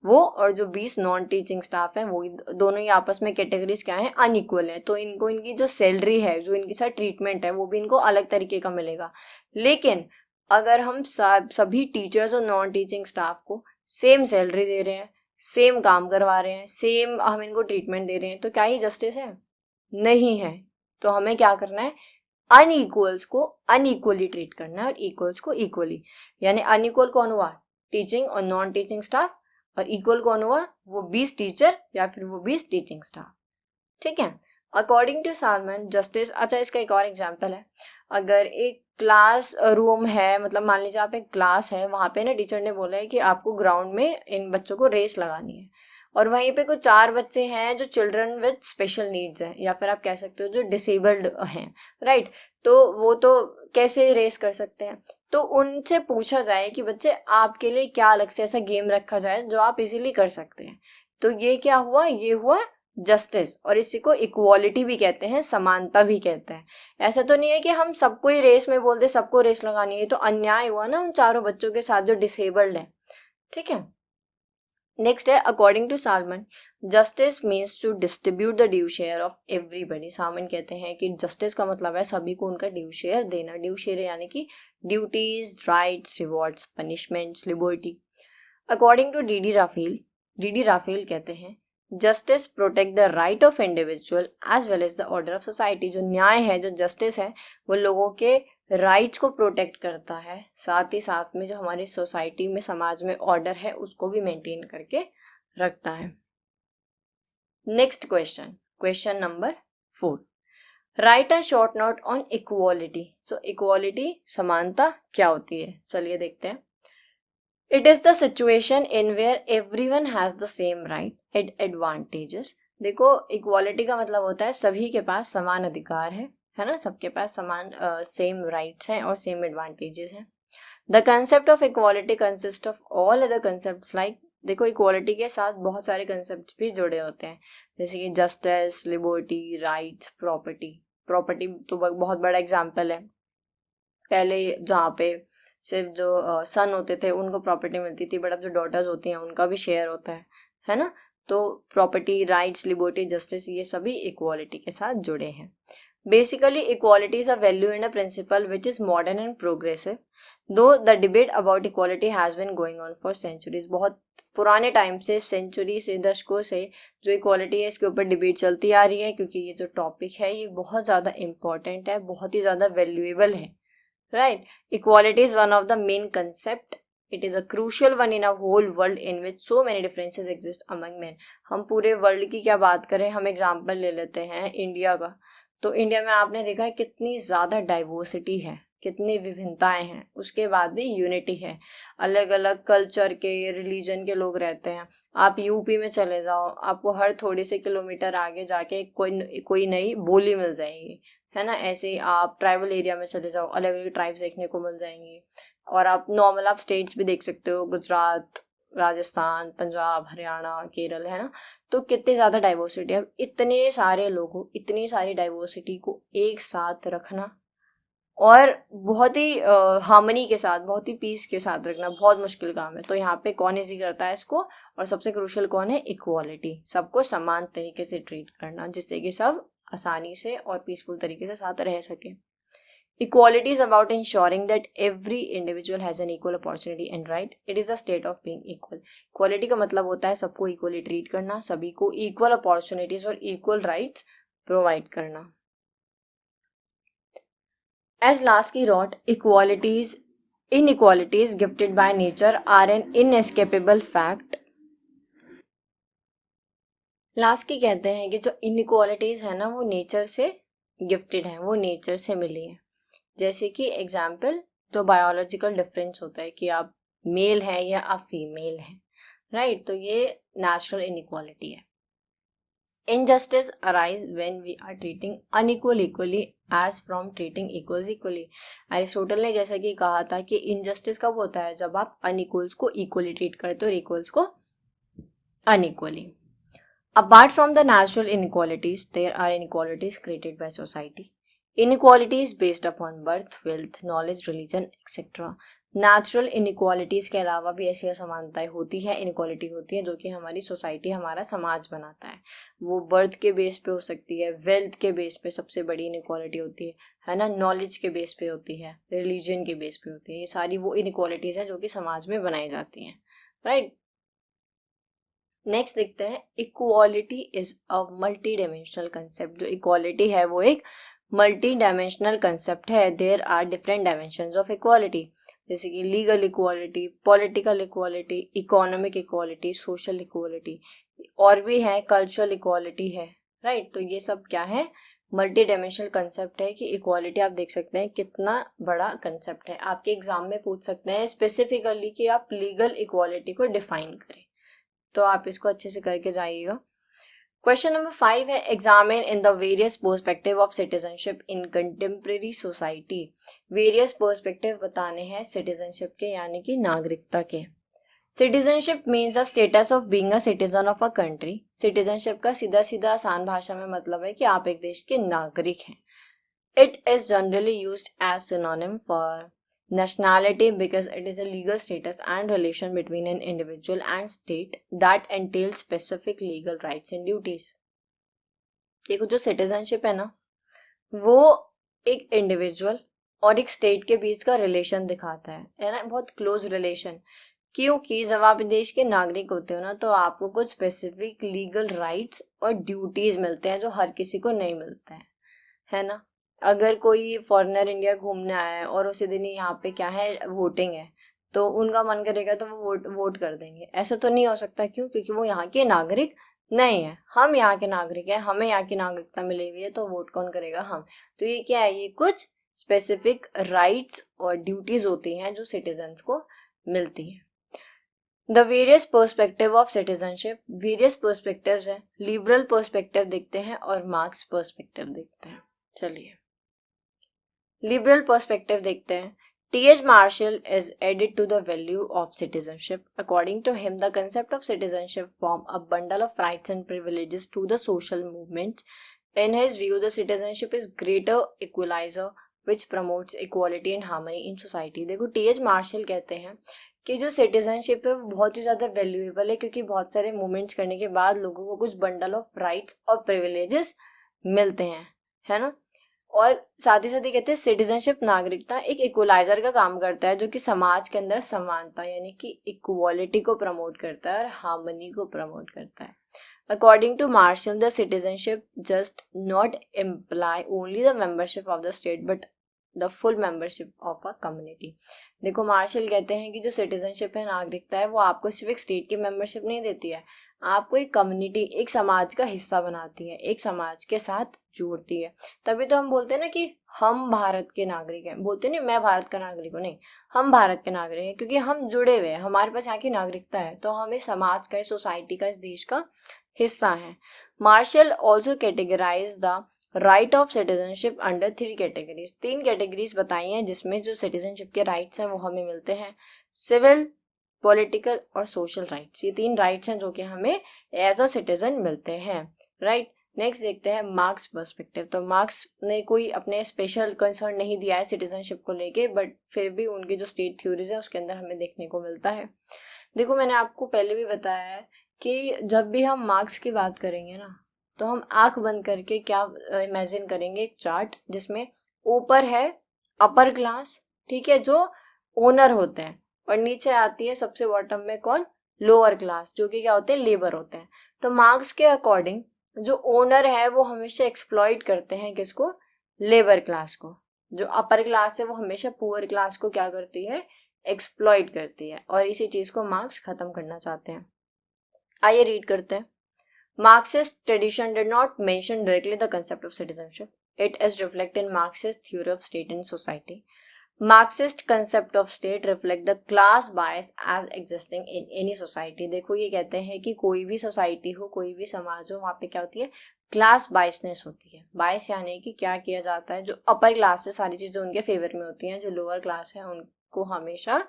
वो और जो 20 नॉन टीचिंग स्टाफ हैं वो दोनों ही आपस में कैटेगरीज क्या है? अनइक्वल है. तो इनको इनकी जो सैलरी है, जो इनके साथ ट्रीटमेंट है, वो भी इनको अलग तरीके का मिलेगा. लेकिन अगर हम सभी टीचर्स और नॉन टीचिंग स्टाफ को सेम सैलरी दे रहे हैं, सेम काम करवा रहे हैं, सेम हम इनको ट्रीटमेंट दे रहे हैं, तो क्या ये जस्टिस है? नहीं है. तो हमें क्या करना है? अनइक्वल्स को अनइक्वली ट्रीट करना है और इक्वल्स को इक्वली. यानी अनइक्वल कौन हुआ? टीचिंग और नॉन टीचिंग स्टाफ, और इक्वल कौन हुआ? वो 20 टीचर या फिर वो 20 टीचिंग स्टाफ. ठीक है. According to Salmond justice. अच्छा, इसका एक और एग्जांपल है. अगर एक क्लास रूम है, मतलब मान लीजिए आप एक क्लास है, वहाँ पे ना टीचर ने बोला है कि आपको ग्राउंड में इन बच्चों को रेस लगानी है, और वहीं पे कुछ 4 बच्चे हैं जो चिल्ड्रन विद स्पेशल नीड्स हैं, या फिर आप कह सकते हो जो डिसेबल्ड हैं, राइट. तो वो तो कैसे रेस कर सकते हैं? तो उनसे पूछा जाए कि बच्चे आपके लिए क्या अलग से ऐसा गेम रखा जाए जो आप इजीली कर सकते हैं. तो ये क्या हुआ? ये हुआ जस्टिस. और इसी को इक्वालिटी भी कहते हैं, समानता भी कहते हैं. ऐसा तो नहीं है कि हम सबको ही रेस में बोल दे, सबको रेस लगानी है. तो अन्याय हुआ ना उन 4 बच्चों के साथ जो डिसेबल्ड है. ठीक है. नेक्स्ट है, according to Salmond justice means to distribute the due share of everybody. Salmond कहते हैं कि जस्टिस का मतलब है सभी को उनका ड्यू शेयर देना। ड्यू शेयर यानी कि duties, rights, rewards, punishments, liberty. According to D Raphael कहते हैं justice protect the right of individual as well as the order of society. जो न्याय है, जो जस्टिस है, वो लोगों के राइट्स को प्रोटेक्ट करता है, साथ ही साथ में जो हमारी सोसाइटी में, समाज में ऑर्डर है उसको भी मेंटेन करके रखता है। Next question number 4, write a short note on equality. So equality, समानता क्या होती है, चलिए देखते हैं। It is the situation in where everyone has the same right and advantages. देखो, इक्वालिटी का मतलब होता है सभी के पास समान अधिकार है ना, सबके पास समान सेम राइट्स हैं और सेम एडवांटेजेस हैं। The concept of equality consist of all other concepts like, देखो इक्वालिटी के साथ बहुत सारे कंसेप्ट भी जुड़े होते हैं, जैसे कि जस्टिस, लिबर्टी, राइट्स, प्रॉपर्टी तो बहुत बड़ा एग्जाम्पल है। पहले जहाँ पे सिर्फ जो सन होते थे उनको प्रॉपर्टी मिलती थी, बट अब जो डॉटर्स होती हैं उनका भी शेयर होता है ना। तो प्रॉपर्टी, राइट्स, लिबर्टी, जस्टिस, ये सभी इक्वालिटी के साथ जुड़े हैं। Basically equality is a value and a principle which is modern and progressive, though the debate about equality has been going on for centuries. बहुत पुराने टाइम से, सेंचुरी से, दशकों से जो इक्वालिटी है इसके ऊपर डिबेट चलती आ रही है, क्योंकि ये जो टॉपिक है ये बहुत ज़्यादा इम्पॉर्टेंट है, बहुत ही ज़्यादा वैल्यूएबल है। Right, equality is one of the main concept, it is a crucial one in a whole world in which so many differences exist among man. हम पूरे वर्ल्ड की क्या बात करें, हम एग्जाम्पल ले लेते हैं इंडिया का, तो इंडिया में आपने देखा है कितनी ज़्यादा डाइवर्सिटी है, कितनी विभिन्नताएं हैं, उसके बाद भी यूनिटी है। अलग अलग कल्चर के, रिलीजन के लोग रहते हैं। आप यूपी में चले जाओ, आपको हर थोड़े से किलोमीटर आगे जाके कोई नई बोली मिल जाएगी, है ना। ऐसे ही आप ट्राइबल एरिया में चले जाओ, अलग अलग ट्राइब्स देखने को मिल जाएंगी। और आप नॉर्मल आप स्टेट्स भी देख सकते हो, गुजरात, राजस्थान, पंजाब, हरियाणा, केरल, है ना। तो कितनी ज़्यादा डाइवर्सिटी है। इतने सारे लोगों, इतनी सारी डाइवर्सिटी को एक साथ रखना और बहुत ही हार्मनी के साथ, बहुत ही पीस के साथ रखना बहुत मुश्किल काम है। तो यहाँ पे कौन इजी करता है इसको, और सबसे क्रूशियल कौन है, इक्वालिटी। सबको समान तरीके से ट्रीट करना, जिससे कि सब आसानी से और पीसफुल तरीके से साथ रह सके। Equality is about ensuring that every individual has an equal opportunity and right. It is a state of being equal. Equality का मतलब होता है सबको इक्वली ट्रीट करना, सभी को इक्वल अपॉर्चुनिटीज और इक्वल राइट्स प्रोवाइड करना। As Lasky wrote, inequalities gifted by nature are an inescapable fact. Laski कहते हैं कि जो इनइक्वालिटीज है ना वो नेचर से गिफ्टेड है, वो नेचर से मिली है। जैसे कि एग्जाम्पल, जो बायोलॉजिकल डिफरेंस होता है कि आप मेल हैं या आप फीमेल हैं, राइट, तो ये नेचुरल इनइक्वालिटी है। Injustice arise when we are treating unequal equally as from treating equals equally. Aristotle ने जैसा कि कहा था कि इनजस्टिस कब होता है, जब आप अनइक्वल्स को इक्वली ट्रीट करते हो और इक्वल्स को unequally. Apart from the natural inequalities, there are inequalities created by society. Inequalities based upon birth, wealth, knowledge, religion etcetera. Natural inequalities के अलावा भी ऐसी असमानताएं होती है, इनइक्वालिटी होती है जो कि हमारी सोसाइटी, हमारा समाज बनाता है। वो बर्थ के बेस पे हो सकती है, वेल्थ के बेस पे सबसे बड़ी इनइक्वालिटी होती है ना, नॉलेज के बेस पे होती है, रिलीजन के बेस पे होती है। ये सारी वो इनइक्वालिटीज है जो कि समाज में बनाई जाती हैं, राइट। नेक्स्ट देखते हैं, equality is a multi dimensional concept. जो इक्वालिटी है वो एक मल्टी डायमेंशनल कंसेप्ट है। There are different dimensions of equality, जैसे कि legal equality, political equality, economic equality, social equality, और भी है, कल्चरल इक्वालिटी है, राइट। तो ये सब क्या है, मल्टी डायमेंशनल कंसेप्ट है। कि इक्वालिटी आप देख सकते हैं कितना बड़ा कंसेप्ट है। आपके एग्जाम में पूछ सकते हैं स्पेसिफिकली कि आप लीगल इक्वालिटी को डिफाइन करें, तो आप इसको अच्छे से करके जाइएगा। क्वेश्चन नंबर 5 है, examine in the various perspective of citizenship in contemporary society. Various perspective बताने हैं सिटीजनशिप के, यानी कि नागरिकता के। Citizenship means the status of being a citizen of a country. Citizenship का सीधा सीधा आसान भाषा में मतलब है कि आप एक देश के नागरिक हैं। It is generally used as synonym for nationality because it is a legal status and relation between an individual and state that entails specific legal rights and duties. देखो जो सिटीजनशिप है ना, वो एक इंडिविजुअल और एक स्टेट के बीच का रिलेशन दिखाता है ना, बहुत क्लोज रिलेशन। क्योंकि जब आप देश के नागरिक होते हो ना, तो आपको कुछ स्पेसिफिक लीगल राइट्स और ड्यूटीज मिलते हैं जो हर किसी को नहीं मिलते हैं, है ना। अगर कोई फॉरेनर इंडिया घूमने आया है और उसी दिन यहाँ पे क्या है, वोटिंग है, तो उनका मन करेगा तो वो वोट कर देंगे। ऐसा तो नहीं हो सकता। क्यों? क्योंकि वो यहाँ के नागरिक नहीं है, हम यहाँ के नागरिक हैं, हमें यहाँ की नागरिकता मिली हुई है, तो वोट कौन करेगा? हम। तो ये क्या है, ये कुछ स्पेसिफिक राइट्स और ड्यूटीज होती हैं जो सिटीजन्स को मिलती हैं। The various perspective of citizenship, various perspectives है, लिबरल पर्सपेक्टिव देखते हैं और मार्क्स पर्सपेक्टिव देखते हैं। चलिए लिबरल पर्सपेक्टिव देखते हैं। T.H. Marshall is added to the value of citizenship. According to him, the concept of citizenship form a bundle of rights and privileges to the social movement. In his view, the citizenship is greater equalizer which promotes equality and harmony in society. देखो T.H. Marshall कहते हैं कि जो citizenship है वो बहुत ही ज़्यादा valuable है, क्योंकि बहुत सारे मूवमेंट्स करने के बाद लोगों को कुछ बंडल ऑफ राइट्स और प्रिविलेजेस मिलते हैं, है ना। और साथ ही कहते हैं सिटीजनशिप नागरिकता एक इक्वलाइजर का काम करता है, जो कि समाज के अंदर समानता यानी कि इक्वालिटी को प्रमोट करता है और हार्मनी को प्रमोट करता है। According to Marshall, the citizenship just not imply only the membership of the state but the full membership of a community. देखो मार्शल कहते हैं कि जो सिटीजनशिप है, नागरिकता है, वो आपको सिर्फ एक स्टेट की मेंबरशिप नहीं देती है, आपको एक कम्युनिटी, एक समाज का हिस्सा बनाती है, एक समाज के साथ जोड़ती है। तभी तो हम बोलते हैं ना कि हम भारत के नागरिक हैं। बोलते नहीं मैं भारत का नागरिक हूँ, नहीं, हम भारत के नागरिक हैं, क्योंकि हम जुड़े हुए हैं, हमारे पास यहाँ की नागरिकता है, तो हम इस समाज का, इस सोसाइटी का, इस देश का हिस्सा है। Marshall also categorize the right of citizenship under 3 categories. 3 categories बताई हैं जिसमें जो सिटीजनशिप के राइट्स हैं वो हमें मिलते हैं। सिविल, पॉलिटिकल और सोशल राइट्स, ये 3 राइट्स हैं जो कि हमें एज अ सिटीजन मिलते हैं, राइट। नेक्स्ट देखते हैं मार्क्स पर्सपेक्टिव। तो मार्क्स ने कोई अपने स्पेशल कंसर्न नहीं दिया है सिटीजनशिप को लेके, बट फिर भी उनकी जो स्टेट थ्योरीज है उसके अंदर हमें देखने को मिलता है। देखो मैंने आपको पहले भी बताया है कि जब भी हम मार्क्स की बात करेंगे ना, तो हम आंख बंद करके क्या इमेजिन करेंगे, एक चार्ट जिसमें ऊपर है अपर क्लास, ठीक है, जो ओनर होते हैं, और नीचे आती है सबसे बॉटम में कौन, लोअर क्लास, जो कि क्या होते हैं, लेबर होते हैं। तो मार्क्स के अकॉर्डिंग जो ओनर है वो हमेशा एक्सप्लॉइट करते हैं किसको, लेबर क्लास को। जो अपर क्लास है वो हमेशा पुअर क्लास को क्या करती है, एक्सप्लॉइट करती है, और इसी चीज को मार्क्स खत्म करना चाहते हैं। आइए रीड करते हैं। Marxist tradition did not mention directly the concept of citizenship. It is reflected in Marxist theory of state and society. Marxist concept of state reflect the class bias as existing in any society. देखो ये कहते हैं कि कोई भी society हो, कोई भी समाज हो, वहाँ पे क्या होती है, क्लास बायसनेस होती है। बायस यानी कि क्या किया जाता है, जो अपर क्लास है सारी चीजें उनके फेवर में होती हैं, जो लोअर क्लास है उनको हमेशा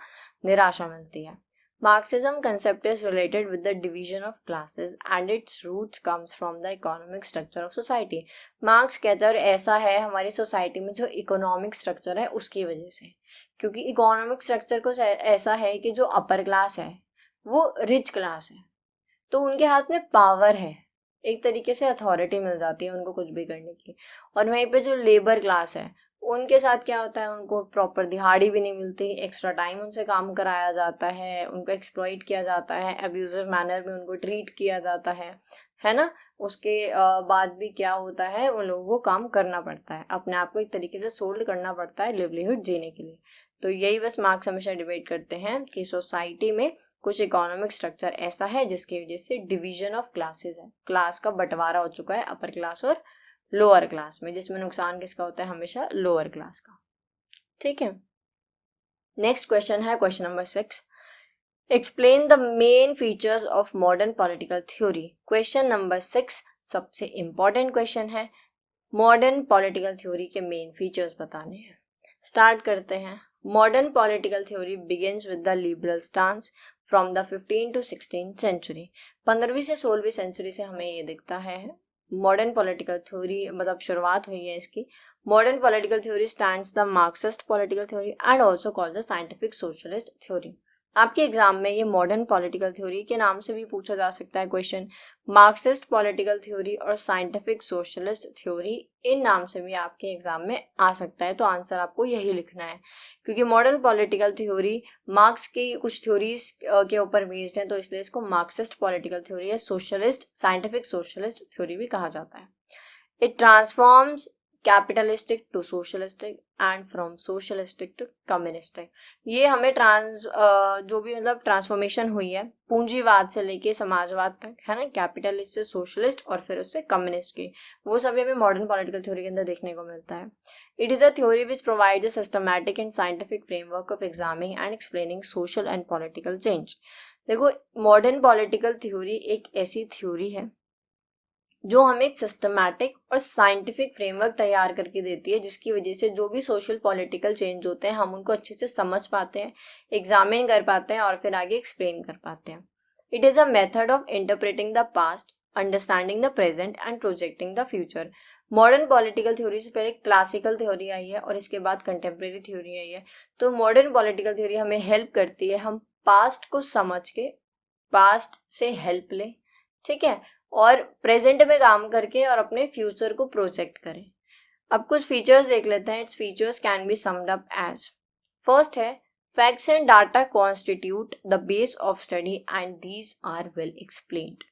निराशा मिलती है। Marxism concept is related with the division of classes and its roots comes from the economic structure of society. Marks कहता है और ऐसा है हमारी सोसाइटी में जो इकोनॉमिक स्ट्रक्चर है उसकी वजह से, क्योंकि इकोनॉमिक स्ट्रक्चर कुछ ऐसा है कि जो अपर क्लास है वो रिच क्लास है, तो उनके हाथ में पावर है, एक तरीके से अथॉरिटी मिल जाती है उनको कुछ भी करने की। और वहीं पे जो लेबर क्लास है उनके साथ क्या होता है, उनको प्रॉपर दिहाड़ी भी नहीं मिलती, एक्स्ट्रा टाइम उनसे काम कराया जाता है, उनको एक्सप्लॉइट किया जाता है, अब्यूजिव मैनर में उनको ट्रीट किया जाता है ना। उसके बाद भी क्या होता है, उन लोगों को काम करना पड़ता है, अपने आप को एक तरीके से सोल्ड करना पड़ता है लिवलीहुड जीने के लिए। तो यही बस मार्क्स हमेशा डिबेट करते हैं कि सोसाइटी में कुछ इकोनॉमिक स्ट्रक्चर ऐसा है जिसकी वजह से डिवीजन ऑफ क्लासेस है, क्लास का बंटवारा हो चुका है अपर क्लास और लोअर क्लास में, जिसमें नुकसान किसका होता है, हमेशा लोअर क्लास का। ठीक है, नेक्स्ट क्वेश्चन है question number 6। Explain the main features of modern political theory. Question number 6 सबसे इंपॉर्टेंट क्वेश्चन है, मॉडर्न पॉलिटिकल थ्योरी के मेन फीचर्स बताने हैं। स्टार्ट करते हैं। Modern political theory begins with the liberal stance from the 15th to 16th century. 15वीं से 16वीं सेंचुरी से हमें ये दिखता है मॉडर्न पॉलिटिकल थ्योरी मतलब शुरुआत हुई है इसकी। Modern political theory stands the Marxist political theory and also called the scientific socialist theory. आपके एग्जाम में ये मॉडर्न पॉलिटिकल थ्योरी के नाम से भी पूछा जा सकता है क्वेश्चन। मार्क्सिस्ट पॉलिटिकल थ्योरी और साइंटिफिक सोशलिस्ट थ्योरी, इन नाम से भी आपके एग्जाम में आ सकता है, तो आंसर आपको यही लिखना है, क्योंकि मॉडर्न पॉलिटिकल थ्योरी मार्क्स की कुछ थ्योरीज के ऊपर बेस्ड है, तो इसलिए इसको मार्क्सिस्ट पॉलिटिकल थ्योरी या सोशलिस्ट साइंटिफिक सोशलिस्ट थ्योरी भी कहा जाता है। It transforms capitalistic to socialistic and from socialistic to communistic. ये हमें जो भी मतलब ट्रांसफॉर्मेशन हुई है पूंजीवाद से लेके समाजवाद तक, है ना, कैपिटलिस्ट से सोशलिस्ट और फिर उससे कम्युनिस्ट की, वो सभी हमें मॉडर्न पॉलिटिकल थ्योरी के अंदर देखने को मिलता है। It is a theory which provides a systematic and scientific framework of examining and explaining social and political change. देखो, मॉडर्न पॉलिटिकल थ्योरी एक ऐसी थ्योरी है जो हमें एक सिस्टमैटिक और साइंटिफिक फ्रेमवर्क तैयार करके देती है, जिसकी वजह से जो भी सोशल पॉलिटिकल चेंज होते हैं हम उनको अच्छे से समझ पाते हैं, एग्जामिन कर पाते हैं और फिर आगे एक्सप्लेन कर पाते हैं। It is a method of interpreting the past, understanding the present and projecting the future. Modern political theory से पहले क्लासिकल थ्योरी आई है और इसके बाद कंटेम्प्रेरी थ्योरी आई है। तो मॉडर्न पॉलिटिकल थ्योरी हमें हेल्प करती है हम पास्ट को समझ के पास्ट से हेल्प लें, ठीक है, और प्रेजेंट में काम करके और अपने फ्यूचर को प्रोजेक्ट करें। अब कुछ फीचर्स देख लेते हैं। Its features can be summed up as, first है facts and data constitute the base of study and these are well explained.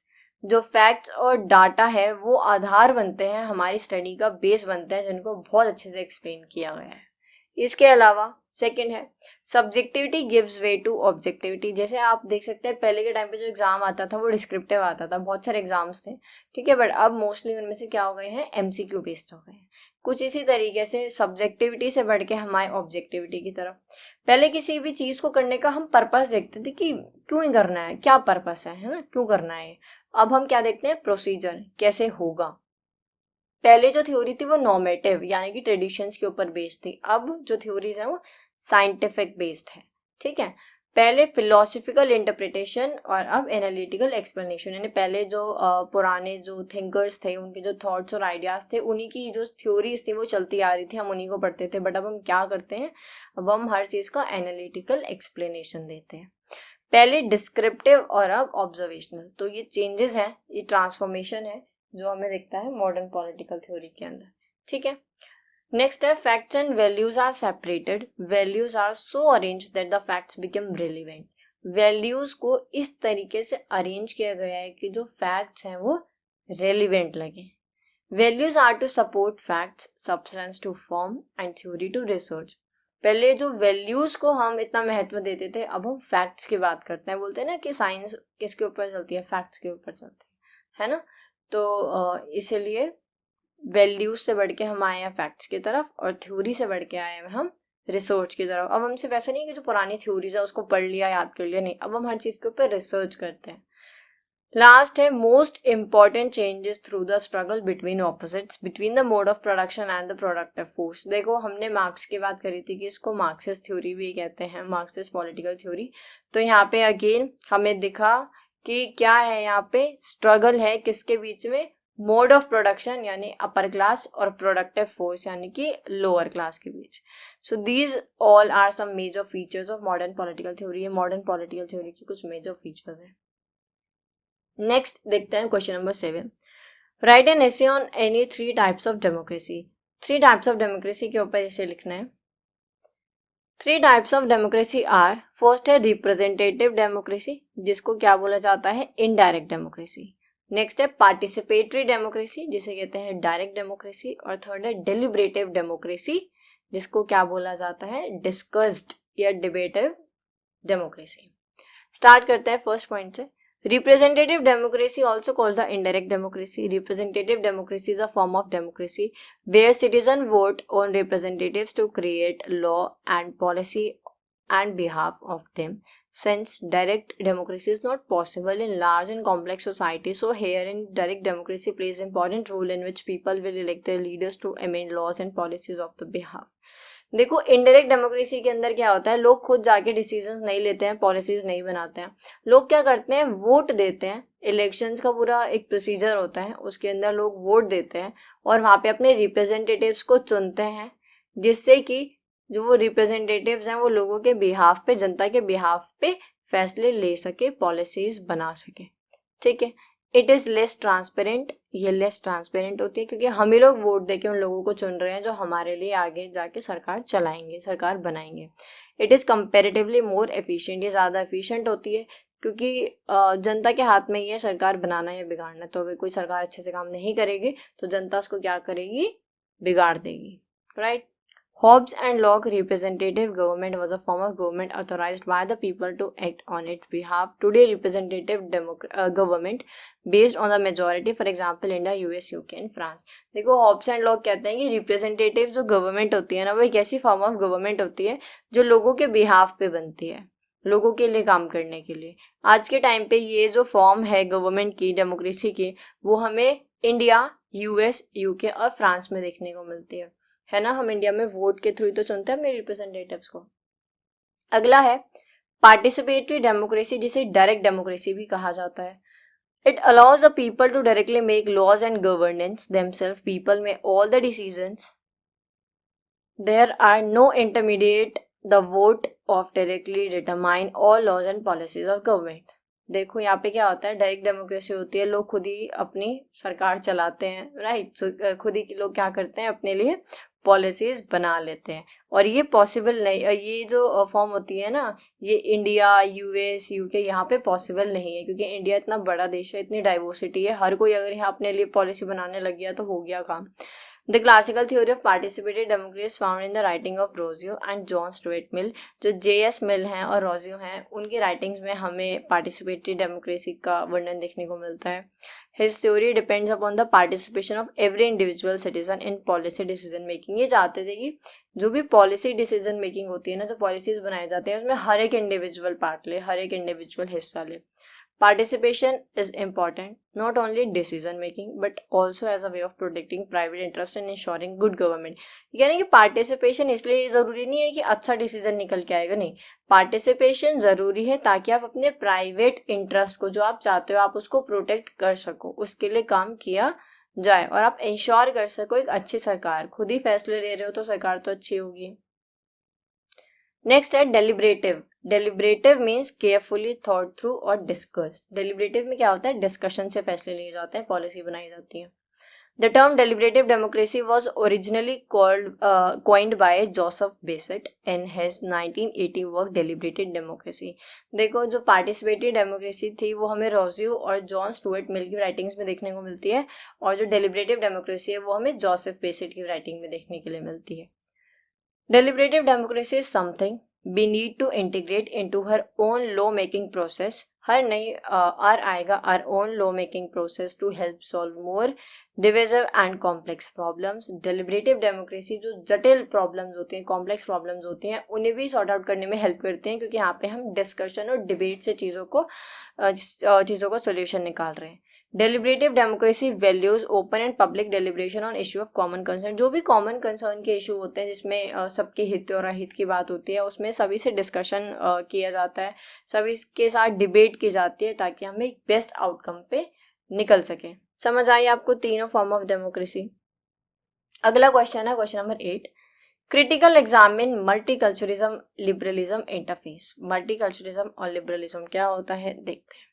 जो फैक्ट्स और डाटा है वो आधार बनते हैं, हमारी स्टडी का बेस बनते हैं, जिनको बहुत अच्छे से एक्सप्लेन किया गया है। इसके अलावा सेकंड है subjectivity gives way to objectivity. जैसे आप देख सकते हैं पहले के टाइम पे जो एग्जाम आता था वो डिस्क्रिप्टिव आता था, बहुत सारे एग्जाम्स थे, ठीक है, बट अब मोस्टली उनमें से क्या हो गए हैं, एमसीक्यू बेस्ड हो गए हैं। कुछ इसी तरीके से सब्जेक्टिविटी से बढ़ के हमारे ऑब्जेक्टिविटी की तरफ। पहले किसी भी चीज को करने का हम पर्पस देखते थे कि क्यों ही करना है, क्या पर्पस है ना, क्यों करना है। अब हम क्या देखते हैं, प्रोसीजर कैसे होगा। पहले जो थ्योरी थी वो नॉर्मेटिव यानी कि ट्रेडिशंस के ऊपर बेस्ड थी, अब जो थ्योरीज है वो साइंटिफिक बेस्ड है, ठीक है। पहले फिलोसफिकल इंटरप्रिटेशन और अब एनालिटिकल एक्सप्लेनेशन, यानी पहले जो पुराने जो थिंकर्स थे उनके जो थॉट्स और आइडियाज थे उन्हीं की जो थ्योरीज थी वो चलती आ रही थी, हम उन्हीं को पढ़ते थे, बट अब हम क्या करते हैं, अब हम हर चीज का एनालिटिकल एक्सप्लेनेशन देते हैं। पहले डिस्क्रिप्टिव और अब ऑब्जर्वेशनल। तो ये चेंजेस हैं, ये ट्रांसफॉर्मेशन है जो हमें दिखता है मॉडर्न पॉलिटिकल थ्योरी के अंदर, ठीक है। नेक्स्ट है facts and values are separated, values are so arrange that the facts become relevant. Values को इस तरीके से अरेंज किया गया है कि जो फैक्ट्स हैं वो रेलिवेंट लगे। Values are to support facts, substance to form and theory to research. पहले जो वैल्यूज को हम इतना महत्व देते थे, अब हम फैक्ट्स की बात करते हैं। बोलते हैं ना कि साइंस किसके ऊपर चलती है, फैक्ट्स के ऊपर चलती है ना। तो इसीलिए वैल्यूज से बढ़ के हम आए हैं फैक्ट्स की तरफ और थ्योरी से बढ़ के आए हैं हम रिसर्च की तरफ। अब हमसे वैसा नहीं है कि जो पुरानी थ्योरीज है उसको पढ़ लिया याद कर लिया, नहीं, अब हम हर चीज के ऊपर रिसर्च करते हैं। लास्ट है most important changes through the struggle between opposites, between the mode of production and the productive force. देखो, हमने मार्क्स की बात करी थी कि इसको मार्क्सिस्ट थ्योरी भी कहते हैं, मार्क्सिस्ट पॉलिटिकल थ्योरी। तो यहाँ पे अगेन हमें दिखा कि क्या है, यहाँ पे स्ट्रगल है किसके बीच में, मोड ऑफ प्रोडक्शन यानी अपर क्लास और प्रोडक्टिव फोर्स यानी कि लोअर क्लास के बीच। So these all are some major features of modern political theory. ये मॉडर्न पॉलिटिकल थ्योरी की कुछ मेजर फीचर्स हैं। नेक्स्ट देखते हैं question number 7। Write an essay on any 3 types of democracy. 3 types of democracy के ऊपर इसे लिखना है। 3 types of democracy are, first है रिप्रेजेंटेटिव डेमोक्रेसी, जिसको क्या बोला जाता है, इनडायरेक्ट डेमोक्रेसी। नेक्स्ट है पार्टिसिपेटरी डेमोक्रेसी, जिसे कहते हैं डायरेक्ट डेमोक्रेसी। और थर्ड है डेलिब्रेटिव डेमोक्रेसी, जिसको क्या बोला जाता है, डिस्कस्ड या डिबेटिव डेमोक्रेसी। स्टार्ट करते हैं फर्स्ट पॉइंट से। Representative democracy, also called the indirect democracy. Representative democracy is a form of democracy where citizens vote on representatives to create law and policy on behalf of them. Since direct democracy is not possible in large and complex societies, so herein direct democracy plays an important role in which people will elect their leaders to amend laws and policies of the behalf. देखो indirect democracy के अंदर क्या होता है, लोग खुद जाके decisions नहीं लेते हैं, पॉलिसीज नहीं बनाते हैं, लोग क्या करते हैं, वोट देते हैं। इलेक्शंस का पूरा एक प्रोसीजर होता है, उसके अंदर लोग वोट देते हैं और वहाँ पे अपने रिप्रेजेंटेटिव्स को चुनते हैं, जिससे कि जो वो रिप्रेजेंटेटिव्स हैं वो लोगों के बिहाफ पे, जनता के बिहाफ पे फैसले ले सके, पॉलिसीज बना सके। ठीक है, इट इज लेस ट्रांसपेरेंट, ये लेस ट्रांसपेरेंट होती है क्योंकि हम ही लोग वोट देके उन लोगों को चुन रहे हैं जो हमारे लिए आगे जाके सरकार चलाएंगे, सरकार बनाएंगे। It is comparatively more efficient, ये ज़्यादा एफिशिएंट होती है क्योंकि जनता के हाथ में ही है सरकार बनाना या बिगाड़ना। तो अगर कोई सरकार अच्छे से काम नहीं करेगी तो जनता उसको क्या करेगी, बिगाड़ देगी, right. Hobbes and Locke representative government was a form of government authorized by the people to act on its behalf. Today, representative government based on the majority, for example, India, US, UK and France. देखो Hobbes and Locke कहते हैं कि representative जो government होती है ना, वो एक ऐसी फॉर्म ऑफ गवर्नमेंट होती है जो लोगों के बिहाफ पे बनती है, लोगों के लिए काम करने के लिए। आज के टाइम पे ये जो फॉर्म है गवर्नमेंट की, डेमोक्रेसी की, वो हमें इंडिया, यूएस, यूके और फ्रांस में देखने को मिलती है ना। हम इंडिया में वोट के थ्रू तो चुनते हैं अपने रिप्रेजेंटेटिव्स को। अगला है पार्टिसिपेटरी डेमोक्रेसी, जिसे डायरेक्ट डेमोक्रेसी भी कहा जाता है। It allows the people to directly make laws and governance themselves. People में all the decisions, there are no intermediate, the vote of directly determine all laws and policies of government. देखो यहाँ पे क्या होता है, डायरेक्ट डेमोक्रेसी होती है, लोग खुद ही अपनी सरकार चलाते हैं, राइट। खुद ही लोग क्या करते हैं, अपने लिए पॉलिसीज बना लेते हैं। और ये पॉसिबल नहीं, ये जो फॉर्म होती है ना, ये इंडिया, यूएस, यूके यहाँ पे पॉसिबल नहीं है क्योंकि इंडिया इतना बड़ा देश है, इतनी डाइवर्सिटी है, हर कोई अगर यहाँ अपने लिए पॉलिसी बनाने लग गया तो हो गया काम। The classical theory of participatory democracy found in the writing of Rousseau and John Stuart मिल। जो JS मिल हैं और रोजियो हैं, उनकी राइटिंग्स में हमें पार्टिसिपेटरी डेमोक्रेसी का वर्णन देखने को मिलता है। His theory depends upon the participation of every individual citizen in policy decision making. ये चाहते थे कि जो भी पॉलिसी डिसीजन मेकिंग होती है ना, जो पॉलिसीज बनाए जाते हैं, उसमें हर एक इंडिविजुअल पार्ट ले, हर एक इंडिविजुअल हिस्सा ले। Participation is important not only in decision making but also as a way of protecting private interest and ensuring good government. यानी कि पार्टिसिपेशन इसलिए ज़रूरी नहीं है कि अच्छा डिसीजन निकल के आएगा, नहीं, पार्टिसिपेशन ज़रूरी है ताकि आप अपने प्राइवेट इंटरेस्ट को, जो आप चाहते हो, आप उसको प्रोटेक्ट कर सको, उसके लिए काम किया जाए और आप इंश्योर कर सको एक अच्छी सरकार। खुद ही फैसले ले रहे हो तो सरकार तो अच्छी होगी। नेक्स्ट है deliberative. Deliberative means carefully thought through और डिस्कस। डेलिब्रेटिव में क्या होता है, डिस्कशन से फैसले लिए जाते हैं, पॉलिसी बनाई जाती है। The term deliberative democracy was originally coined by Joseph Bessette in his 1980 work deliberated democracy. देखो जो पार्टिसिपेटरी डेमोक्रेसी थी वो हमें रोजियो और जॉन स्टुअर्ट मिल की राइटिंग्स में देखने को मिलती है, और जो डेलिब्रेटिव डेमोक्रेसी है वो हमें जोसेफ बेसेट की राइटिंग में देखने के लिए मिलती है। Deliberative democracy is something we need to integrate into her own law-making process. हर नई आएगा our own law-making process to help solve more divisive and complex problems. Deliberative democracy जो जटिल problems होती हैं, complex problems होती हैं, उन्हें भी sort out करने में help करते हैं क्योंकि यहाँ पे हम discussion और debate से चीज़ों को solution निकाल रहे हैं। Deliberative democracy values open and public deliberation on issue of common concern. जो भी कॉमन कंसर्न के इशू होते हैं जिसमें सबके हित और अहित की बात होती है, उसमें सभी से डिस्कशन किया जाता है, सभी के साथ डिबेट की जाती है ताकि हमें एक बेस्ट आउटकम पे निकल सके। समझ आई आपको तीनों फॉर्म ऑफ डेमोक्रेसी। अगला क्वेश्चन है question number 8। Critical examine multiculturalism liberalism interface. Multiculturalism और लिबरलिज्म क्या होता है देखते हैं।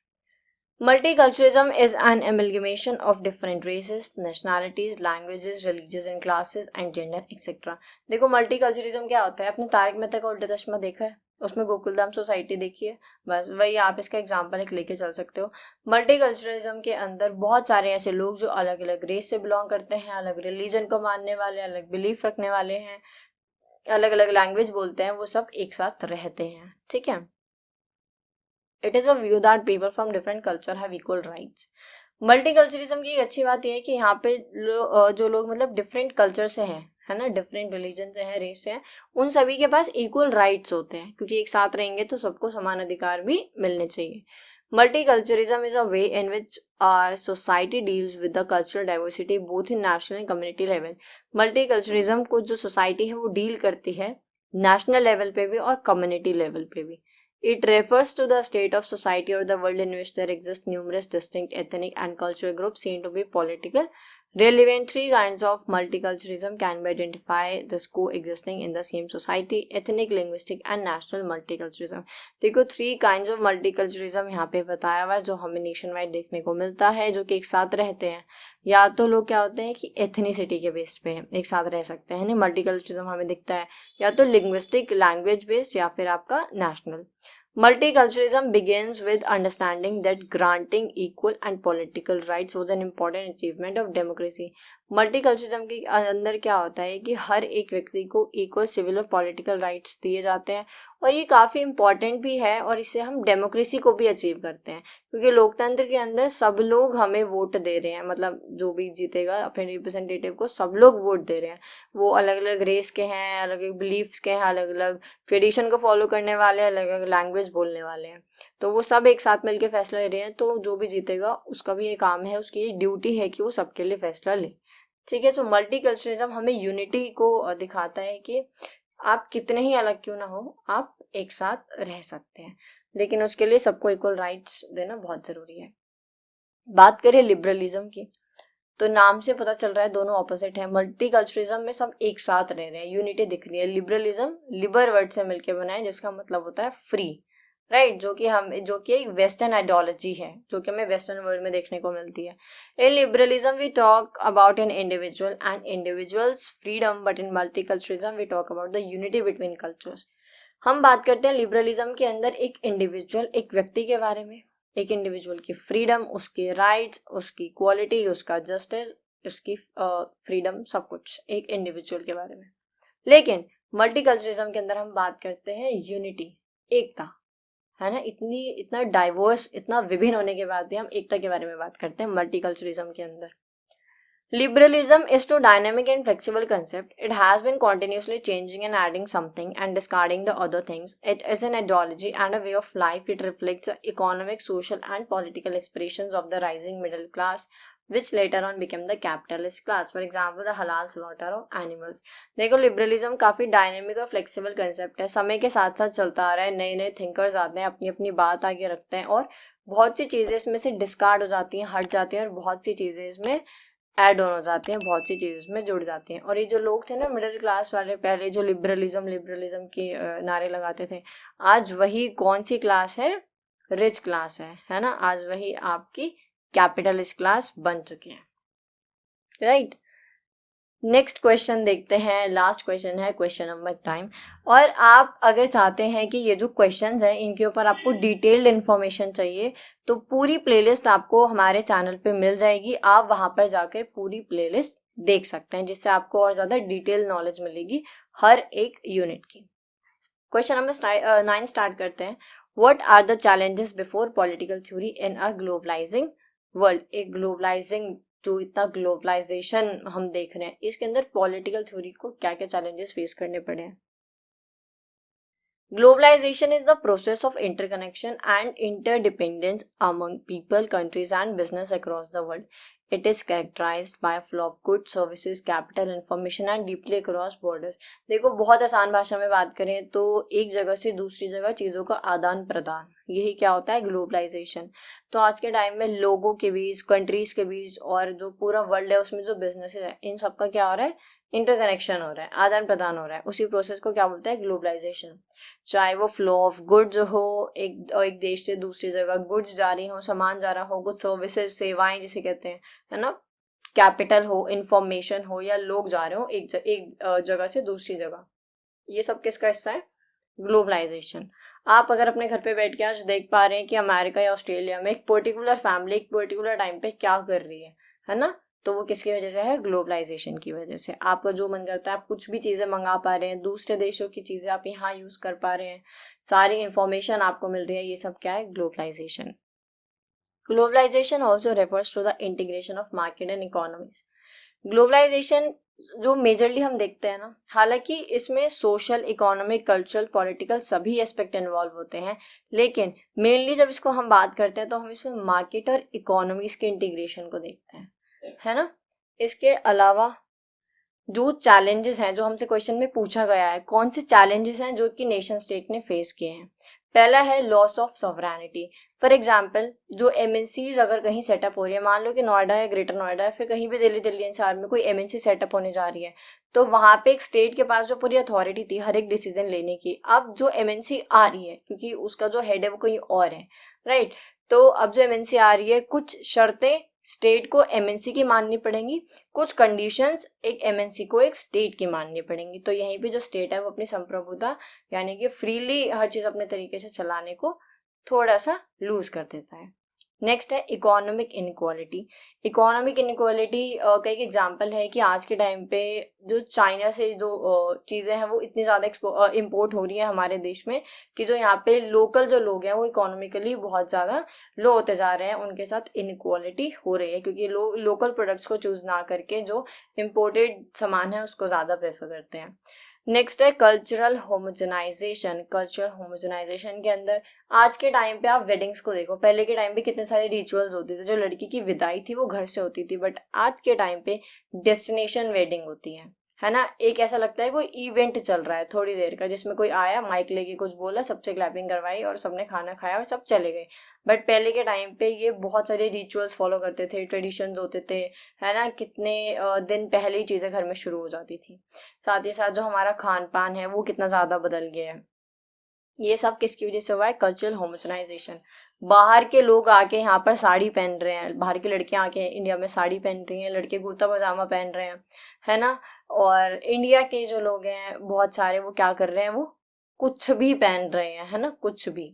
Multiculturalism is an amalgamation of different races, nationalities, languages, religions and classes and gender etc. देखो मल्टीकल्चरिज्म क्या होता है, अपने तारक मेहता का उल्टा चश्मा देखा है, उसमें गोकुलधाम सोसाइटी देखी है, बस वही आप इसका एग्जाम्पल एक लेके चल सकते हो। मल्टीकल्चरलिज्म के अंदर बहुत सारे ऐसे लोग जो अलग अलग रेस से बिलोंग करते हैं, अलग रिलीजन को मानने वाले, अलग बिलीफ रखने वाले हैं, अलग अलग लैंग्वेज बोलते हैं, वो सब एक साथ रहते हैं, ठीक है। It is a view that people from different culture have equal rights. Multiculturalism की एक अच्छी बात यह है कि यहाँ पे जो लोग मतलब डिफरेंट कल्चर से हैं, है ना, डिफरेंट रिलीजन से हैं, रेस से हैं, उन सभी के पास इक्वल राइट्स होते हैं क्योंकि एक साथ रहेंगे तो सबको समान अधिकार भी मिलने चाहिए। Multiculturalism is a way in which our society deals with the cultural diversity both in national and community level. Multiculturalism को जो society है वो deal करती है national level पे भी और community level पे भी. It refers to the state of society or the world in which there exist numerous distinct ethnic and cultural groups seen to be political relevant. Three kinds of multiculturalism can be identified as coexisting in the same society: ethnic, linguistic and national multiculturalism. देखो 3 kinds of multiculturalism यहाँ पे बताया हुआ है जो हमें nation wide देखने को मिलता है, जो कि एक साथ रहते हैं. या तो लोग क्या होते हैं कि एथनिसिटी के बेस्ड पे एक साथ रह सकते हैं, मल्टीकल्चरलिज्म हमें दिखता है, या तो लिंग्विस्टिक लैंग्वेज बेस्ड या फिर आपका national. Multiculturalism begins with understanding that granting equal and political rights was an important achievement of democracy. Multiculturalism के अंदर क्या होता है कि हर एक व्यक्ति को इक्वल सिविल और पॉलिटिकल राइट्स दिए जाते हैं और ये काफ़ी इम्पॉर्टेंट भी है और इससे हम डेमोक्रेसी को भी अचीव करते हैं क्योंकि लोकतंत्र के अंदर सब लोग हमें वोट दे रहे हैं, मतलब जो भी जीतेगा अपने रिप्रेजेंटेटिव को सब लोग वोट दे रहे हैं. वो अलग अलग रेस के हैं, अलग अलग बिलीफ्स के हैं, अलग अलग ट्रेडिशन को फॉलो करने वाले, अलग अलग लैंग्वेज बोलने वाले हैं, तो वो सब एक साथ मिलकर फैसला ले रहे हैं. तो जो भी जीतेगा उसका भी ये काम है, उसकी ये ड्यूटी है कि वो सबके लिए फैसला ले. ठीक है, तो मल्टीकल्चरलिज्म हमें यूनिटी को दिखाता है कि आप कितने ही अलग क्यों ना हो, आप एक साथ रह सकते हैं, लेकिन उसके लिए सबको इक्वल राइट्स देना बहुत जरूरी है. बात करें लिबरलिज्म की, तो नाम से पता चल रहा है दोनों ऑपोजिट है. मल्टीकल्चरलिज्म में सब एक साथ रह रहे हैं, यूनिटी दिख रही है. लिबरलिज्म लिबर वर्ड से मिलकर बना है जिसका मतलब होता है फ्री, राइट, जो कि एक वेस्टर्न आइडियोलॉजी है जो कि हमें वेस्टर्न वर्ल्ड में देखने को मिलती है. In liberalism we talk about an individual and individuals freedom, but in multiculturalism we talk about the unity between cultures. हम बात करते हैं लिबरलिज्म के अंदर एक इंडिविजुअल, एक व्यक्ति के बारे में, एक इंडिविजुअल की फ्रीडम, उसके राइट्स, उसकी क्वालिटी, उसका जस्टिस, उसकी फ्रीडम, सब कुछ एक इंडिविजुअल के बारे में. लेकिन मल्टीकल्चरलिज्म के अंदर हम बात करते हैं यूनिटी, एकता, है ना. इतना डाइवर्स, इतना विभिन्न होने के बाद भी हम एकता के बारे में बात करते हैं मल्टीकल्चरलिज्म के अंदर. Liberalism is too dynamic and flexible concept. It has been continuously changing and adding something and discarding the other things. It is an ideology and a way of life. It reflects the economic, social and political aspirations of the rising middle class, which later on became the capitalist class. For example, the halal slaughter of animals. देखो liberalism काफ़ी dynamic और flexible concept है, समय के साथ साथ चलता आ रहा है, नए नए थिंकर्स आते हैं, अपनी अपनी बात आगे रखते हैं और बहुत सी चीज़ें इसमें से डिस्कार्ड हो जाती हैं, हट जाती हैं और बहुत सी चीज़ें इसमें ऐड ऑन हो जाती हैं, बहुत सी चीज़ में जुड़ जाती हैं. और ये जो लोग थे ना मिडिल क्लास वाले, पहले जो लिबरलिज्म के नारे लगाते थे, आज वही कौन सी क्लास है, रिच क्लास है ना. आज वही आपकी कैपिटलिस्ट क्लास बन चुके हैं, राइट. नेक्स्ट क्वेश्चन देखते हैं, लास्ट क्वेश्चन है क्वेश्चन नंबर टाइम. और आप अगर चाहते हैं कि ये जो क्वेश्चंस हैं इनके ऊपर आपको डिटेल्ड इन्फॉर्मेशन चाहिए तो पूरी प्लेलिस्ट आपको हमारे चैनल पे मिल जाएगी. आप वहां पर जाकर पूरी प्लेलिस्ट देख सकते हैं जिससे आपको और ज़्यादा डिटेल नॉलेज मिलेगी हर एक यूनिट की. क्वेश्चन नंबर 9 स्टार्ट करते हैं. What are the challenges before political theory in a globalising world. एक ग्लोबलाइजिंग, जो इतना ग्लोबलाइजेशन हम देख रहे हैं, इसके अंदर पॉलिटिकल थ्योरी को क्या क्या चैलेंजेस फेस करने पड़े हैं. Globalization is the process of interconnection and interdependence among people, countries and business across the world. It is characterized by a flow of goods, services, capital, information and deeply across borders. देखो बहुत आसान भाषा में बात करें तो एक जगह से दूसरी जगह चीज़ों का आदान प्रदान, यही क्या होता है ग्लोबलाइजेशन. तो आज के टाइम में लोगों के बीच, कंट्रीज के बीच और जो पूरा वर्ल्ड है उसमें जो बिजनेसेस है, इन सब का क्या हो रहा है, इंटरकनेक्शन हो रहा है, आदान प्रदान हो रहा है. उसी प्रोसेस को क्या बोलते हैं, ग्लोबलाइजेशन. चाहे वो फ्लो ऑफ गुड्स हो, एक देश से दूसरी जगह गुड्स जा रही हो, सामान जा रहा हो, कुछ सर्विसेज, सेवाएं जिसे कहते हैं, है ना, कैपिटल हो, इंफॉर्मेशन हो, या लोग जा रहे हो एक जगह से दूसरी जगह, ये सब किसका हिस्सा है, ग्लोबलाइजेशन. आप अगर अपने घर पे बैठ के आज देख पा रहे हैं कि अमेरिका या ऑस्ट्रेलिया में एक पर्टिकुलर फैमिली एक पर्टिकुलर टाइम पे क्या कर रही है ना, तो वो किसकी वजह से है, ग्लोबलाइजेशन की वजह से. आपका जो मन करता है आप कुछ भी चीज़ें मंगा पा रहे हैं, दूसरे देशों की चीज़ें आप यहाँ यूज़ कर पा रहे हैं, सारी इंफॉर्मेशन आपको मिल रही है, ये सब क्या है, globalization. Globalization also refers to the integration of market and economies. Globalization जो मेजरली हम देखते हैं ना, हालांकि इसमें सोशल, इकोनॉमिक, कल्चरल, पॉलिटिकल सभी एस्पेक्ट इन्वॉल्व होते हैं, लेकिन मेनली जब इसको हम बात करते हैं तो हम इसमें मार्केट और इकोनॉमीज के इंटीग्रेशन को देखते हैं, है ना। इसके अलावा जो चैलेंजेस हैं, जो हमसे क्वेश्चन में पूछा गया है, कौन से चैलेंजेस हैं जो कि नेशन स्टेट ने फेस किए हैं। पहला है loss of sovereignty. For example, जो एमएनसीज अगर कहीं सेटअप हो रही है, मान लो कि नोएडा या ग्रेटर नोएडा या फिर कहीं भी दिल्ली एनसीआर में कोई एमएनसी सेटअप होने जा रही है, तो वहां पे एक स्टेट के पास जो पूरी अथॉरिटी थी हर एक डिसीजन लेने की, अब जो एमएनसी आ रही है, क्योंकि उसका जो हेड है वो कहीं और है, राइट, तो अब जो एमएनसी आ रही है, कुछ शर्तें स्टेट को एमएनसी की माननी पड़ेंगी, कुछ कंडीशंस एक एमएनसी को एक स्टेट की माननी पड़ेंगी। तो यहीं पे जो स्टेट है वो अपनी संप्रभुता यानी कि फ्रीली हर चीज अपने तरीके से चलाने को थोड़ा सा लूज कर देता है। नेक्स्ट है इकोनॉमिक इनइक्वालिटी। इकोनॉमिक इनइक्वालिटी का एक एग्जांपल है कि आज के टाइम पे जो चाइना से जो चीज़ें हैं वो इतनी ज़्यादा इम्पोर्ट हो रही है हमारे देश में, कि जो यहाँ पे लोकल जो लोग हैं वो इकोनॉमिकली बहुत ज़्यादा लो होते जा रहे हैं, उनके साथ इनइक्वालिटी हो रही है, क्योंकि लोग लोकल प्रोडक्ट्स को चूज ना करके जो इम्पोर्टेड सामान है उसको ज़्यादा प्रेफर करते हैं। नेक्स्ट है कल्चरल होमोजेनाइजेशन। कल्चरल होमोजेनाइजेशन के अंदर आज के टाइम पे आप वेडिंग्स को देखो, पहले के टाइम पे कितने सारे रिचुअल्स होते थे, जो लड़की की विदाई थी वो घर से होती थी, बट आज के टाइम पे डेस्टिनेशन वेडिंग होती है ना। एक ऐसा लगता है कोई इवेंट चल रहा है थोड़ी देर का, जिसमें कोई आया, माइक लेके कुछ बोला, सबसे क्लैपिंग करवाई और सबने खाना खाया और सब चले गए। बट पहले के टाइम पे ये बहुत सारे रिचुअल्स फॉलो करते थे, ट्रेडिशंस होते थे, है ना, कितने दिन पहले ही चीज़ें घर में शुरू हो जाती थी। साथ ही साथ जो हमारा खान पान है वो कितना ज़्यादा बदल गया है। ये सब किसकी वजह से हुआ है? Cultural homogenization. बाहर के लोग आके यहाँ पर साड़ी पहन रहे हैं, बाहर की लड़कियां आके इंडिया में साड़ी पहन रही हैं, लड़के कुर्ता पजामा पहन रहे हैं, है ना। और इंडिया के जो लोग हैं बहुत सारे, वो क्या कर रहे हैं, वो कुछ भी पहन रहे हैं, है ना, कुछ भी।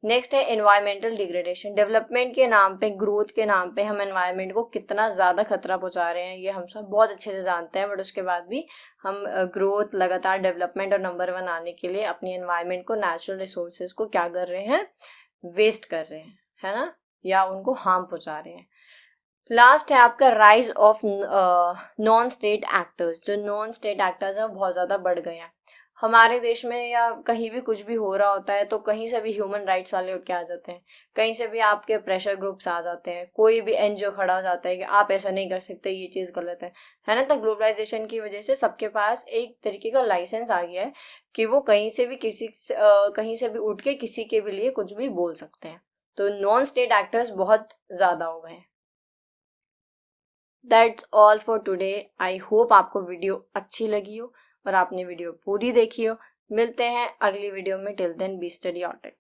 नेक्स्ट है एनवायरमेंटल डिग्रेडेशन। डेवलपमेंट के नाम पे, ग्रोथ के नाम पे हम एनवायरमेंट को कितना ज़्यादा खतरा पहुंचा रहे हैं ये हम सब बहुत अच्छे से जानते हैं, बट उसके बाद भी हम ग्रोथ, लगातार डेवलपमेंट और नंबर 1 आने के लिए अपनी एनवायरमेंट को, नेचुरल रिसोर्सेज को क्या कर रहे हैं? वेस्ट कर रहे हैं, है ना, या उनको हार्म पहुंचा रहे हैं। लास्ट है आपका rise of non state actors. जो नॉन स्टेट एक्टर्स हैं वो बहुत ज़्यादा बढ़ गए हैं हमारे देश में, या कहीं भी कुछ भी हो रहा होता है तो कहीं से भी ह्यूमन राइट्स वाले उठ के आ जाते हैं, कहीं से भी आपके प्रेशर ग्रुप्स आ जाते हैं, कोई भी एनजीओ खड़ा हो जाता है कि आप ऐसा नहीं कर सकते, ये चीज़ गलत है ना। तो ग्लोबलाइजेशन की वजह से सबके पास एक तरीके का लाइसेंस आ गया है कि वो कहीं से भी कहीं से भी उठ के किसी के भी लिए कुछ भी बोल सकते हैं। तो नॉन स्टेट एक्टर्स बहुत ज़्यादा हो गए हैं। That's all for today. I hope आपको वीडियो अच्छी लगी हो और आपने वीडियो पूरी देखी हो। मिलते हैं अगली वीडियो में। Till then be study ऑटेक।